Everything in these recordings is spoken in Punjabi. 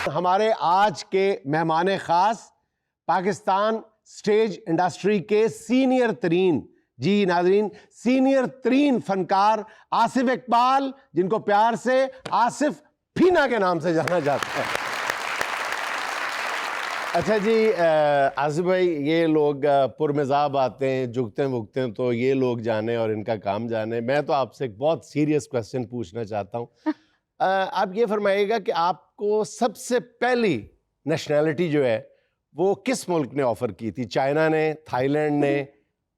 हमारे आज के मेहमान खास पाकिस्तान स्टेज इंडस्ट्री के सीनियर तरीन, जी नाज़रीन, सीनियर तरीन फनकार आसिफ इकबाल, जिनको प्यार से आसिफ फीना के नाम से जाना जाता है। अच्छा जी, आसिफ भाई, ये लोग पुरमज़ाब आते हैं, झुकते भुगते हैं, तो ये लोग जाने और इनका काम जाने। मैं तो आपसे एक बहुत सीरियस क्वेश्चन पूछना चाहता हूँ। आप ये फरमाइएगा कि आपको सबसे पहली नेशनैलिटी जो है वो किस मुल्क ने ऑफर की थी? चाइना ने, थाईलैंड ने,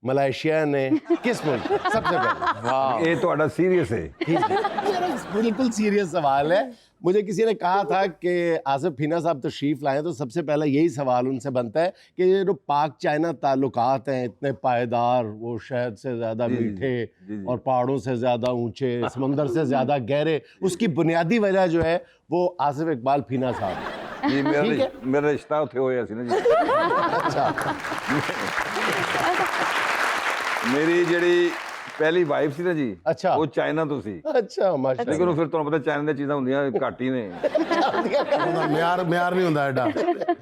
मलेशिया ने, किस मुल्क ने सबसे पहले? वाह, ये तो सीरियस है। बिल्कुल सीरियस सवाल है। मुझे किसी ने कहा था कि आसिफ फीना साहब तशरीफ लाएं, तो सबसे पहला यही सवाल उनसे बनता है कि ये जो पाक चाइना ताल्लुकात हैं, इतने पायदार, वो शहद से ज़्यादा मीठे और पहाड़ों से ज़्यादा ऊंचे, समंदर से ज़्यादा गहरे, उसकी बुनियादी वजह जो है वो आसिफ इकबाल फीना साहब है। जी, मेरा रिश्ता उत्थे होया सी ना जी। अच्छा। मेरी जड़ी पहली वाइफ सी ना जी, अच्छा, वो चाइना तो सी। अच्छा, माशाअल्लाह। लेकिन फिर तुहानू पता चाइना दी चीज़ां हुंदियां घट ही ने। म्यार नहीं होंदा एडा,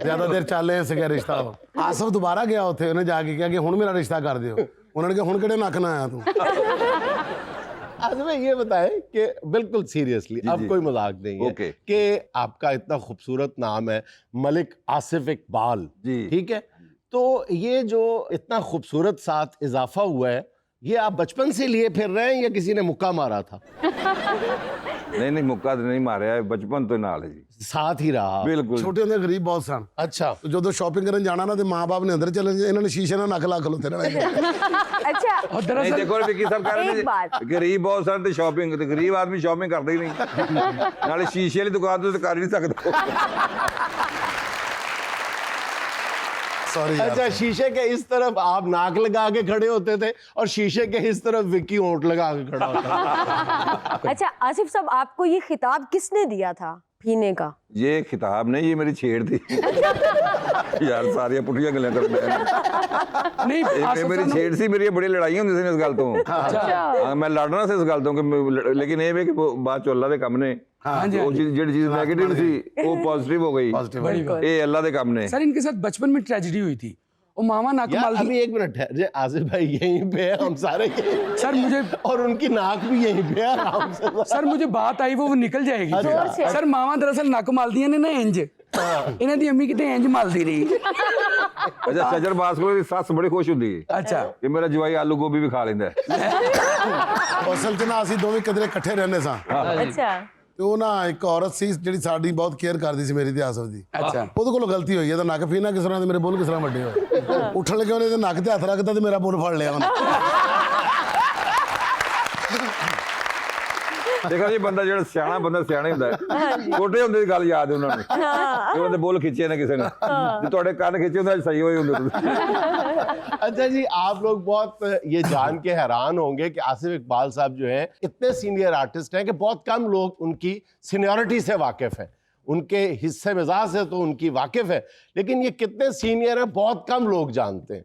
ज्यादा देर चले सके रिश्ता। आसिफ दोबारा गया उत्थे, उन्हें जाके कहा कि हुण मेरा रिश्ता कर दियो। उन्होंने कहा हुण किहड़े नक ना आया तू। आसिफ भाई, ये बताएं कि बिल्कुल सीरियसली, अब कोई मजाक नहीं है, कि आपका इतना खूबसूरत नाम है मलिक आसिफ इकबाल, ठीक है, तो ये जो इतना खूबसूरत साथ इजाफा हुआ है, ये आप बचपन से लिए फिर रहे हैं या किसी ने मुक्का मारा था? नहीं, मुक्का तो नहीं मारिया, बचपन तो नाल है जी, साथ ही रहा। बिल्कुल। छोटे होंदे गरीब बहुत सन। अच्छा। तो जो शॉपिंग करने जाना ना, तो माँ बाप ने अंदर चले, इन्होंने शीशे ना नक ला खलोते रहना। अच्छा, नहीं, देखो विकी साहब कह रहे थे गरीब बहुत सन, शॉपिंग, गरीब आदमी शॉपिंग करता ही नहीं, नाले शीशे वाली दुकान तो कर ही नहीं सकता। अच्छा, शीशे के इस तरफ आप नाक लगा के खड़े होते थे और शीशे के इस तरफ विक्की होंठ लगा के खड़ा होता था। अच्छा आसिफ साहब, आपको ये खिताब किसने दिया था फीने का? ये खिताब नहीं, ये मेरी छेड़ थी। यार सारिया पुठिया गल्लां करदा नहीं, मेरी छेड़ सी, मेरी बड़ी लड़ाई होंदी सी इस गल तो। हां, मैं लड़ना सी इस गल तो कि, लेकिन ये वे कि बाद च अल्लाह दे कम ने। वो जेडी चीज नेगेटिव सी वो पॉजिटिव हो गई। ये अल्लाह दे कम ने। सर, इनके साथ बचपन में ट्रेजेडी हुई थी, वो मामा नाक माल। अभी एक मिनट है, आसिफ भाई यहीं पे है, हम सारे सर मुझे, और उनकी नाक भी यहीं पे है आराम से। सर मुझे बात आई, वो निकल जाएगी। सर मामा दरअसल नक मालदियां ने ना इंज, इन्हां दी अम्मी किते इंज मालदी रही। अच्छा, सजर बासको दी सस बड़ी खुश हुंदी है। अच्छा, कि मेरा जवाई आलू गोभी भी खा लेंदा है। असल च ना ਅਸੀਂ ਦੋਵੇਂ ਕਿਧਰੇ ਇਕੱਠੇ ਰਹਿੰਦੇ ਸਾਂ। अच्छा, ਤੇ ਉਹ ਨਾ ਇੱਕ ਔਰਤ ਸੀ ਜਿਹੜੀ ਸਾਡੀ ਬਹੁਤ ਕੇਅਰ ਕਰਦੀ ਸੀ, ਮੇਰੀ ਤੇ ਆਸਿਫ ਦੀ। अच्छा, ਉਹਦੇ ਕੋਲੋਂ ਗਲਤੀ ਹੋਈ, ਇਹਦਾ ਨੱਕ ਫੀਨਾ ਕਿਸ ਤਰ੍ਹਾਂ ਤੇ ਮੇਰੇ ਬੁੱਲ ਕਿਸ ਤਰ੍ਹਾਂ ਵੱਡੇ ਹੋਏ। ਉੱਠਣ ਲੱਗੇ ਉਹਨੇ ਇਹਦੇ ਨੱਕ ਤੇ ਹੱਥ ਰੱਖਦਾ ਤੇ ਮੇਰਾ ਬੁੱਲ ਫੜ ਲਿਆ ਉਹਨੇ। देखो जी, बंदा जो सियाना बंदा सियाना ही होंदा है। छोटे होंदे दी गल याद है उन्होंने, उन्होंने दे बुल खिंचे ने किसी ने, जे तुहाडे कान खिंचे होंदे सही होए होंदे। अच्छा जी, आप लोग बहुत ये जान के हैरान होंगे कि आसिफ इकबाल साहब जो हैं इतने सीनियर आर्टिस्ट हैं कि बहुत कम लोग उनकी सीनियरिटी से वाकिफ हैं, उनके हिस्से मिजाज से तो उनकी वाकिफ है, लेकिन ये कितने सीनियर हैं बहुत कम लोग जानते हैं।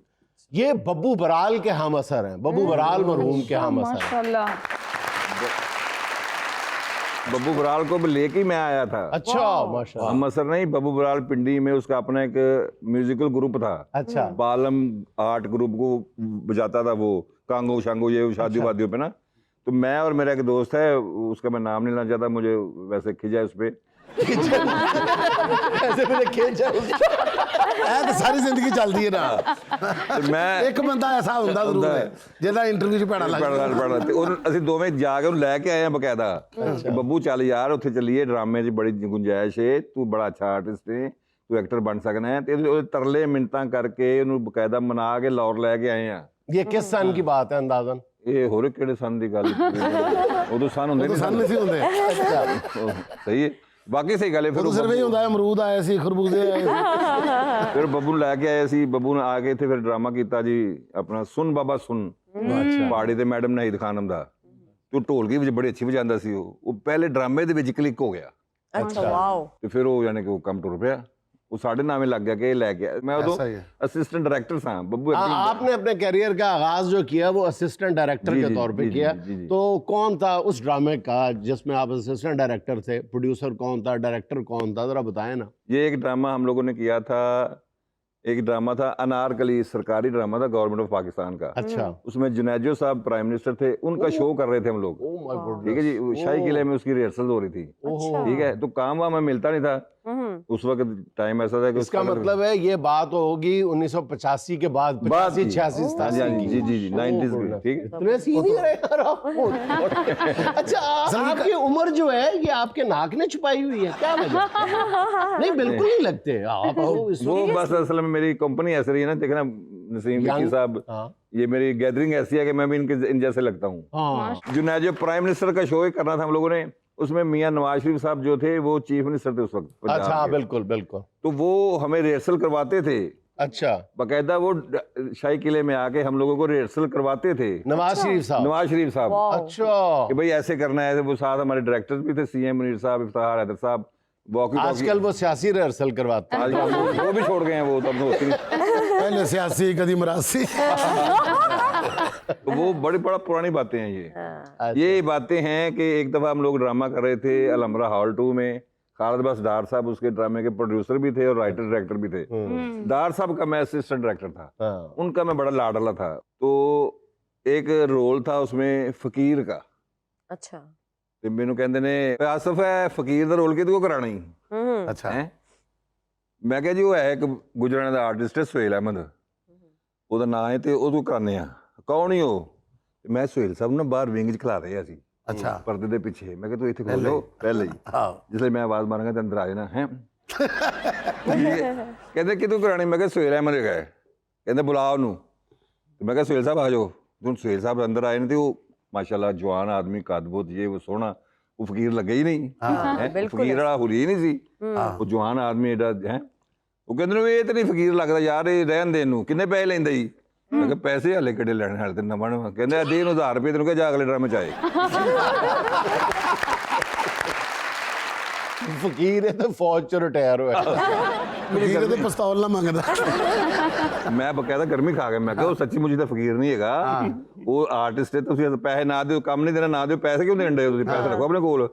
ये बब्बू बराल के हम असर हैं, बब्बू बराल मरहूम के हम असर हैं। बब्बू बराल को लेके मैं आया था। अच्छा, माशाल्लाह। हम असर नहीं, बब्बू बराल पिंडी में उसका अपना एक म्यूजिकल ग्रुप था। अच्छा। बालम आर्ट ग्रुप को बजाता था वो, कांगो शांगो ये शादी वादियों पे ना। तो मैं और मेरा एक दोस्त है, उसका मैं नाम नहीं लेना चाहता, मुझे वैसे खिंचा उस पे। ऐसे मुझे खिंचा तो सारी जिंदगी चलती है ना। तो मैं एक बंदा ऐसा होंदा जरूर है ਜਿਹਦਾ ਇੰਟਰਵਿਊ 'ਚ ਭੈੜਾ ਲੱਗਦਾ। ਤੇ ਉਹ ਅਸੀਂ ਦੋਵੇਂ ਜਾ ਕੇ ਉਹਨੂੰ ਲੈ ਕੇ ਆਏ ਆ ਬਕਾਇਦਾ ਕਿ ਬੱਬੂ ਚੱਲ ਯਾਰ ਉੱਥੇ ਚੱਲੀਏ, ਡਰਾਮੇ 'ਚ ਬੜੀ ਗੁੰਜਾਇਸ਼ ਹੈ, ਤੂੰ ਬੜਾ ਅੱਛਾ ਆਰਟਿਸਟ ਹੈ, ਤੂੰ ਐਕਟਰ ਬਣ ਸਕਣਾ ਹੈ। ਤੇ ਉਹਦੇ ਤਰਲੇ ਮਿੰਟਾਂ ਕਰਕੇ ਉਹਨੂੰ ਬਕਾਇਦਾ ਮਨਾ ਕੇ ਲਾਹੌਰ ਲੈ ਕੇ ਆਏ ਆ। ये किस सन की बात है अंदाजन? ਇਹ ਹੋਰ ਕਿਹੜੇ ਸਨ ਦੀ ਗੱਲ, ਉਦੋਂ ਸਨ ਹੁੰਦੇ ਨਹੀਂ ਸੀ ਹੁੰਦੇ। ਸਹੀ ਹੈ, ਬਾਕੀ ਸਹੀ ਗੱਲ ਹੈ। ਫਿਰ ਸਿਰਫ ਇਹ ਹੁੰਦਾ ਹੈ ਅਮਰੂਦ ਆਏ ਸੀ, ਖਰਬੂਜ਼ੇ ਆਏ ਸੀ। ਫਿਰ ਬੱਬੂ ਲੈ ਕੇ ਆਏ ਸੀ, ਬੱਬੂ ਨੇ ਆ ਕੇ ਇੱਥੇ ਫਿਰ ਡਰਾਮਾ ਕੀਤਾ ਜੀ ਆਪਣਾ ਸੁਨ ਬਾਬਾ ਸੁਨ, ਪਹਾੜੀ ਤੇ ਮੈਡਮ ਨਾਹੀਦ ਖਾਨਮ ਦਾ। ਤੂੰ ਢੋਲਕੀ ਵਿੱਚ ਬੜੀ ਅੱਛੀ ਵਜਾਉਂਦਾ ਸੀ, ਉਹ ਪਹਿਲੇ ਡਰਾਮੇ ਦੇ ਵਿੱਚ ਕਲਿੱਕ ਹੋ ਗਿਆ। अच्छा, वाओ। ਤੇ ਫਿਰ ਉਹ ਯਾਨੀ ਕਿ ਉਹ ਕੰਮ ਟੁਰ ਪਿਆ। वो साढ़े नामे लग गया कि लै गया। मैं उदों ऐसा ही है। असिस्टेंट डायरेक्टर था बब्बू एक्टिंग आपने अपने करियर का आगाज जो किया वो असिस्टेंट डायरेक्टर जी, के जी, तौर पे जी, किया, जी, जी। तो कौन था उस ड्रामे का जिसमें आप असिस्टेंट डायरेक्टर थे? प्रोड्यूसर कौन था, डायरेक्टर कौन था, जरा बताएं ना। ये एक ड्रामा हम लोगों ने किया था, एक ड्रामा था अनारकली, सरकारी ड्रामा था गवर्नमेंट ऑफ पाकिस्तान का। अच्छा। उसमें जुनैजो साहब प्राइम मिनिस्टर थे, उनका शो कर रहे थे हम लोग। Oh my God. ठीक है जी, वो शाही किले में उसकी रिहर्सल हो रही थी। अच्छा। ठीक है, तो काम वाम में मिलता नहीं था उस वक्त, टाइम ऐसा था कि इसका उसका मतलब है ये बात होगी 1985 के बाद, 85 86 हाँ जी, हाँ जी, जी जी 90s की, ठीक है। इतने सीनियर है यार आप। अच्छा, आपकी उम्र जो है ये आपके नाक ने छुपाई हुई है, क्या वजह? नहीं बिल्कुल नहीं लगते आप वो बस असल में मेरी कंपनी ऐसी रही है ना, देखना नसीम विक्की साहब, हाँ ये मेरी गैदरिंग ऐसी है कि मैं भी इन जैसे लगता हूँ। हाँ जुनैजो प्राइम मिनिस्टर का शो ही करना था हम लोगों ने, उसमें मियां नवाज शरीफ साहब जो थे वो चीफ मिनिस्टर थे उस वक्त पंजाब अच्छा के। बिल्कुल बिल्कुल। तो वो हमें रिहर्सल करवाते थे, अच्छा, बाकायदा वो शाही किले में आके हम लोगों को रिहर्सल करवाते थे, नवाज शरीफ साहब। नवाज शरीफ साहब। अच्छा, कि भाई ऐसे करना है, वो साथ हमारे डायरेक्टर्स भी थे, सीएम मुनीर साहब, इफ्तार हैदर साहब, आजकल वो सियासी रिहर्सल करवाते हैं। आजकल वो भी छोड़ गए हैं, वो तब होती नहीं। पहले सियासी कदी मरासी। तो वो बड़ा पुरानी बातें हैं ये बातें हैं कि एक दफा हम लोग ड्रामा कर रहे थे अलमरा हॉल 2 में, खालिद बस डार साहब उसके ड्रामे के प्रोड्यूसर भी थे और राइटर डायरेक्टर भी थे। डार साहब का मैं असिस्टेंट डायरेक्टर था, हाँ। उनका मैं बड़ा लाडला था। तो एक रोल था उसमें फकीर का, अच्छा। ਤੇ ਮੈਨੂੰ ਕਹਿੰਦੇ ਨੇ ਆਸਫ ਹੈ ਫਕੀਰ ਦਾ ਰੋਲ ਕਿਹਦੇ ਕੋ ਕਰਾਣਾ ਹੀ ਅੱਛਾ। ਹੈ। ਮੈਂ ਕਿਹਾ ਜੀ ਉਹ ਹੈ ਇੱਕ ਗੁਜਰਾਣਾ ਦਾ ਆਰਟਿਸਟ ਹੈ ਸੁਹੇਲ ਅਹਿਮਦ, ਉਹਦਾ ਨਾਂ ਹੈ ਤੇ ਉਹਨੂੰ ਕਰਾਉਂਦੇ ਆ। ਕੌਣ ਹੀ ਉਹ? ਮੈਂ ਸੁਹੇਲ ਸਾਹਿਬ ਨੂੰ ਬਾਹਰ ਵਿੰਗ 'ਚ ਖਿਲਾ ਰਹੇ ਅਸੀਂ, ਅੱਛਾ। ਪਰਦੇ ਦੇ ਪਿੱਛੇ। ਮੈਂ ਕਿਹਾ ਤੂੰ ਇੱਥੇ ਖੋਲ ਲਓ ਪਹਿਲੇ ਹੀ, ਹਾਂ। ਜਿਸਲੇ ਮੈਂ ਆਵਾਜ਼ ਮਾਰਾਂਗਾ ਤੇ ਅੰਦਰ ਆ ਜਾਣਾ ਹੈ। ਕਹਿੰਦੇ ਕਿਦੋਂ ਕਰਾਣੀ? ਮੈਂ ਕਿਹਾ ਸੁਹੇਲ ਅਹਿਮਦ ਹੈਗਾ। ਕਹਿੰਦੇ ਬੁਲਾ ਉਹਨੂੰ। ਮੈਂ ਕਿਹਾ ਸੁਹੇਲ ਸਾਹਿਬ ਆ ਜਾਓ। ਹੁਣ ਸੁਹੇਲ ਸਾਹਿਬ ਅੰਦਰ ਆਏ ਨੇ ਤੇ ਉਹ माशाल्लाह जवान आदमी, कदबुत, ये वो सोना, वो फकीर लगे ही नहीं है, फकीर वाला हुली ही नहीं सी, वो जवान आदमी एडा है। वो कहते ये तो नहीं फकीर लगता यार, ये रहन दे इनू, किन्ने पैसे लेंदा जी? मैं कहा पैसे हाले किहड़े लैणे हाले ते नवां नवां। कहंदे दे इनू 1000 रुपए, तेनू कह जा अगले ड्रामे च आए। फकीर है तो फौज च रिटायर होया। ਫਕੀਰ ਤੇ ਪਿਸਤੌਲ ਨਾ ਮੰਗਦਾ। मैं बकायदा गर्मी खा गया। मैं कहा सच्ची मुझे तो फकीर नहीं हैगा, वो आर्टिस्ट है, तुसीं पैसे ना दिओ, काम नहीं देना ना दिओ, पैसे क्यों देण डे हो? तुसीं पैसे रखो अपने कोल।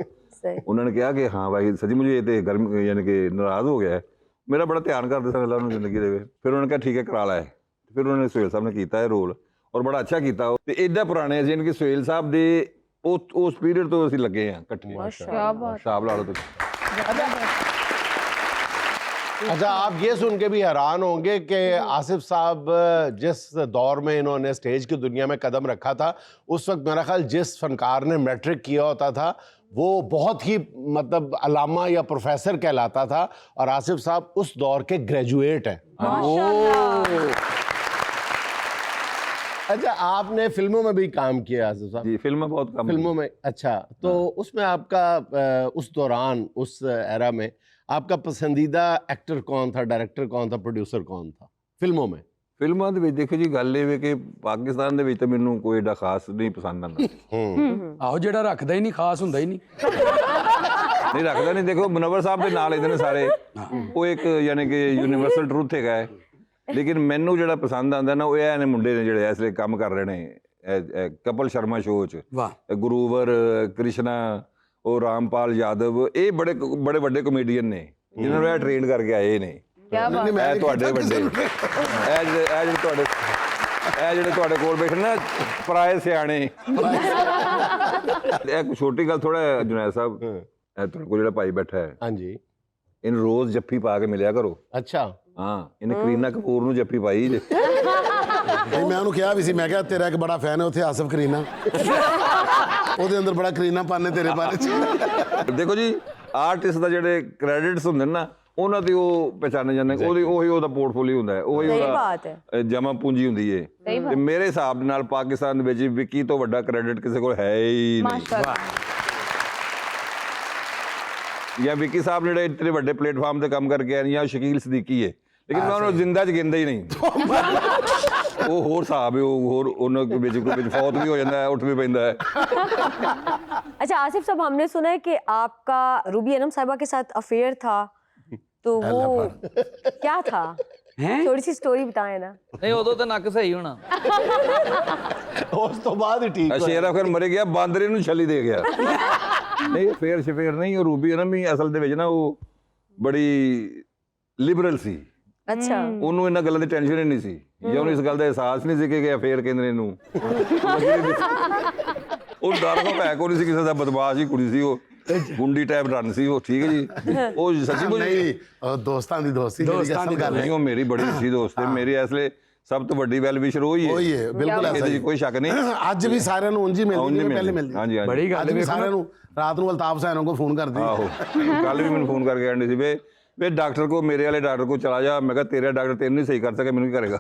उन्होंने कहा कि हाँ भाई सच्ची मुझे ये तो गर्मी यानी कि नाराज हो गया है, मेरा बड़ा ध्यान करते सन अल्लाह उन्होंने जिंदगी देवे। फिर उन्होंने कहा ठीक है करा ला है। फिर उन्होंने सुहेल साहब ने किया है रोल और बड़ा अच्छा किया। ते एडा पुराने यानी कि सुहेल साहब दे उस पीरियड तो असीं लगे हैं इकट्ठे। क्या बात। शाब ला लो तो। अच्छा, आप ये सुन के भी हैरान होंगे कि आसिफ साहब जिस दौर में इन्होंने स्टेज की दुनिया में कदम रखा था, उस वक्त मेरा ख्याल जिस फनकार ने मैट्रिक किया होता था वो बहुत ही मतलब अलामा या प्रोफेसर कहलाता था, और आसिफ साहब उस दौर के ग्रेजुएट हैं। अच्छा, आपने फिल्मों में भी काम किया आसिफ साहब? जी, फिल्म में बहुत कम। फिल्मों में। अच्छा, तो उसमें आपका उस दौरान, उस एरा में आपका पसंदीदा एक्टर कौन था, डायरेक्टर कौन था, प्रोड्यूसर कौन था फिल्मों में? ਫਿਲਮਾਂ ਦੇ ਵਿੱਚ ਦੇਖੋ ਜੀ ਗੱਲ ਇਹ ਵੇ ਕਿ ਪਾਕਿਸਤਾਨ ਦੇ ਵਿੱਚ ਤਾਂ ਮੈਨੂੰ ਕੋਈ ਏਡਾ ਖਾਸ ਨਹੀਂ ਪਸੰਦ ਆਉਂਦਾ। ਆਹੋ ਜਿਹੜਾ ਰੱਖਦਾ ਹੀ ਨਹੀਂ ਖਾਸ ਹੁੰਦਾ ਹੀ ਨਹੀਂ। ਨਹੀਂ ਰੱਖਦਾ ਨਹੀਂ। ਦੇਖੋ ਮੁਨੱਵਰ ਸਾਹਿਬ ਦੇ ਨਾਲ ਇਹਦੇ ਨੇ ਸਾਰੇ, ਉਹ ਇੱਕ ਯਾਨੀ ਕਿ ਯੂਨੀਵਰਸਲ ਟਰੂਥ ਹੈਗਾ ਹੈ। ਲੇਕਿਨ ਮੈਨੂੰ ਜਿਹੜਾ ਪਸੰਦ ਆਉਂਦਾ ਨਾ ਉਹ ਇਹ ਨੇ ਮੁੰਡੇ ਨੇ ਜਿਹੜੇ ਇਸ ਲਈ ਕੰਮ ਕਰ ਰਹੇ ਨੇ ਕਪਲ ਸ਼ਰਮਾ ਸ਼ੋਅ 'ਚ, ਵਾਹ। ਗੁਰੂਵਰ, ਕ੍ਰਿਸ਼ਨਾ, ਉਹ ਰਾਮਪਾਲ ਯਾਦਵ, ਇਹ ਬੜੇ ਵੱਡੇ ਕਮੇਡੀਅਨ ਨੇ ਜਿਨ੍ਹਾਂ ਨੂੰ ਇਹ ਟ੍ਰੇਨ ਕਰਕੇ ਆਏ ਨੇ। क्या बात। ਇਹ ਤੁਹਾਡੇ ਵੱਡੇ ਜਿਹੜੇ ਤੁਹਾਡੇ ਕੋਲ ਬੈਠੇ ਨਾ ਪਰਾਏ ਸਿਆਣੇ। ਇੱਕ ਛੋਟੀ ਗੱਲ ਥੋੜਾ ਜੁਨੈਦ ਸਾਹਿਬ, ਇਹ ਤੁਹਾਡੇ ਕੋਲ ਜਿਹੜਾ ਭਾਈ ਬੈਠਾ ਹੈ, हाँ जी। ਇਹਨੂੰ ਰੋਜ਼ ਜੱਫੀ ਪਾ ਕੇ ਮਿਲਿਆ ਕਰੋ। अच्छा। ਹਾਂ, ਇਹਨੇ ਕਰੀਨਾ ਕਪੂਰ ਨੂੰ ਜੱਫੀ ਪਾਈ ਜੇ। ਨਹੀਂ ਮੈਂ ਉਹਨੂੰ ਕਿਹਾ ਵੀ ਸੀ, ਮੈਂ ਕਿਹਾ ਤੇਰਾ ਇੱਕ ਬੜਾ ਫੈਨ ਹੈ ਉੱਥੇ ਆਸਿਫ ਕਰੀਨਾ, ਉਹਦੇ ਅੰਦਰ ਬੜਾ ਕਰੀਨਾ ਪਾਣੇ ਤੇਰੇ ਬਾਰੇ ਚ। ਦੇਖੋ ਜੀ, ਆਰਟਿਸਟ ਦਾ ਜਿਹੜੇ ਕ੍ਰੈਡਿਟਸ ਹੁੰਦੇ ਨੇ ਨਾ ਉਹਨਾਂ ਦੀ ਉਹ ਪਹਿਚਾਨੇ ਜਾਂਦੇ, ਉਹੀ ਉਹਦਾ ਪੋਰਟਫੋਲੀਓ ਹੁੰਦਾ ਹੈ, ਉਹੀ ਉਹਦਾ ਜਮਾ ਪੂੰਜੀ ਹੁੰਦੀ ਹੈ। ਤੇ ਮੇਰੇ ਹਿਸਾਬ ਦੇ ਨਾਲ ਪਾਕਿਸਤਾਨ ਦੇ ਵਿੱਚ ਵਿੱਕੀ ਤੋਂ ਵੱਡਾ ਕ੍ਰੈਡਿਟ ਕਿਸੇ ਕੋਲ ਹੈ ਹੀ ਨਹੀਂ। ਜਾਂ ਵਿੱਕੀ ਸਾਹਿਬ ਜਿਹੜੇ ਇਤਨੇ ਵੱਡੇ ਪਲੇਟਫਾਰਮ ਤੇ ਕੰਮ ਕਰਕੇ ਆਏ, ਜਾਂ ਸ਼ਕੀਲ ਸਦੀਕੀ ਹੈ, ਲੇਕਿਨ ਮੈਂ ਉਹਨੂੰ ਜ਼ਿੰਦਾ ਚ ਗਿਣਦਾ ਹੀ ਨਹੀਂ। ਉਹ ਹੋਰ ਹਿਸਾਬ ਹੈ, ਉਹ ਹੋਰ ਉਹਨਾਂ ਵਿੱਚ ਫੌਤ ਵੀ ਹੋ ਜਾਂਦਾ ਹੈ, ਉੱਠ ਵੀ ਪੈਂਦਾ ਹੈ। अच्छा आसिफ साहब, हमने सुना है कि आपका रूबी अनम साहिबा के साथ अफेयर था, तो वो क्या था? हैं थोड़ी सी स्टोरी बताएं ना। ਨਹੀਂ ਉਦੋਂ ਤਾਂ ਨੱਕ ਸਹੀ ਹੋਣਾ। ਉਸ ਤੋਂ ਬਾਅਦ ਹੀ ਠੀਕ ਹੋਇਆ। ਸ਼ੇਰਾ ਫਿਰ ਮਰ ਗਿਆ, ਬਾਂਦਰੇ ਨੂੰ ਛਲੀ ਦੇ ਗਿਆ। ਨਹੀਂ ਫੇਰ ਸ਼ਫੇਰ ਨਹੀਂ, ਉਹ ਰੂਬੀ ਹੈ ਨਾ ਵੀ ਅਸਲ ਦੇ ਵਿੱਚ ਨਾ ਉਹ ਬੜੀ ਲਿਬਰਲ ਸੀ। अच्छा। ਉਹਨੂੰ ਇਹਨਾਂ ਗੱਲਾਂ ਦੀ ਟੈਨਸ਼ਨ ਹੀ ਨਹੀਂ ਸੀ, ਜਾਂ ਉਹਨੂੰ ਇਸ ਗੱਲ ਦਾ ਅਹਿਸਾਸ ਨਹੀਂ ਸੀ ਕਿ ਅਫੇਅਰ ਕਹਿੰਦੇ ਨੇ ਇਹਨੂੰ। ਉਹ ਡਰ ਤੋਂ ਭੈ ਕੋਈ ਨਹੀਂ ਸੀ ਕਿਸੇ ਦਾ, ਬਦਮਾਸ਼ ਹੀ ਕੁੜੀ ਸੀ ਉਹ, ਗੁੰਡੀ ਟਾਈਪ ਰਨ ਸੀ ਉਹ, ਠੀਕ ਹੈ ਜੀ। ਉਹ ਸੱਚੀ ਮੁੱਚ ਨਹੀਂ ਉਹ ਦੋਸਤਾਂ ਦੀ ਦੋਸਤੀ ਜਿਹੜੀ ਅਸਲ ਗੱਲ ਨਹੀਂ, ਹੈ ਉਹ ਮੇਰੀ ਬੜੀ ਅੱਛੀ ਦੋਸਤ ਹੈ, ਮੇਰੀ ਇਸ ਲਈ ਸਭ ਤੋਂ ਵੱਡੀ ਵੈਲ ਵਿਸ਼ਰ ਉਹੀ ਉਹੀ ਹੈ। ਹੈ, ਬਿਲਕੁਲ ਐਸਾ ਇਹਦੇ ਹੀ। 'ਚ ਕੋਈ ਸ਼ੱਕ ਨਹੀਂ। ਅੱਜ ਵੀ ਸਾਰਿਆਂ ਨੂੰ ਉਂਝ ਹੀ ਮਿਲਦੀ ਜਿਵੇਂ ਪਹਿਲੇ ਮਿਲਦੀ। ਹਾਂਜੀ ਹਾਂਜੀ, ਬੜੀ ਗੱਲ ਅੱਜ ਵੀ ਵੇਖੋ ਸਾਰਿਆਂ ਨੂੰ ਰਾਤ ਨੂੰ ਅਲਤਾਫ ਸਾਹਿਬ ਨੂੰ ਫੋਨ ਕਰਦੀ। ਆਹੋ ਕੱਲ ਵੀ ਮੈਨੂੰ ਫੋਨ ਕਰਕੇ ਕਹਿੰਦੇ ਸੀ ਵੇ ਡਾਕਟਰ ਕੋ, ਮੇਰੇ ਵਾਲੇ ਡਾਕਟਰ ਕੋ ਚਲਾ ਜਾ। ਮੈਂ ਕਿਹਾ ਤੇਰਾ ਡਾਕਟਰ ਤੈਨੂੰ ਨਹੀਂ ਸਹੀ ਕਰ ਸਕਿਆ, ਮੈਨੂੰ ਕੀ ਕਰੇਗਾ।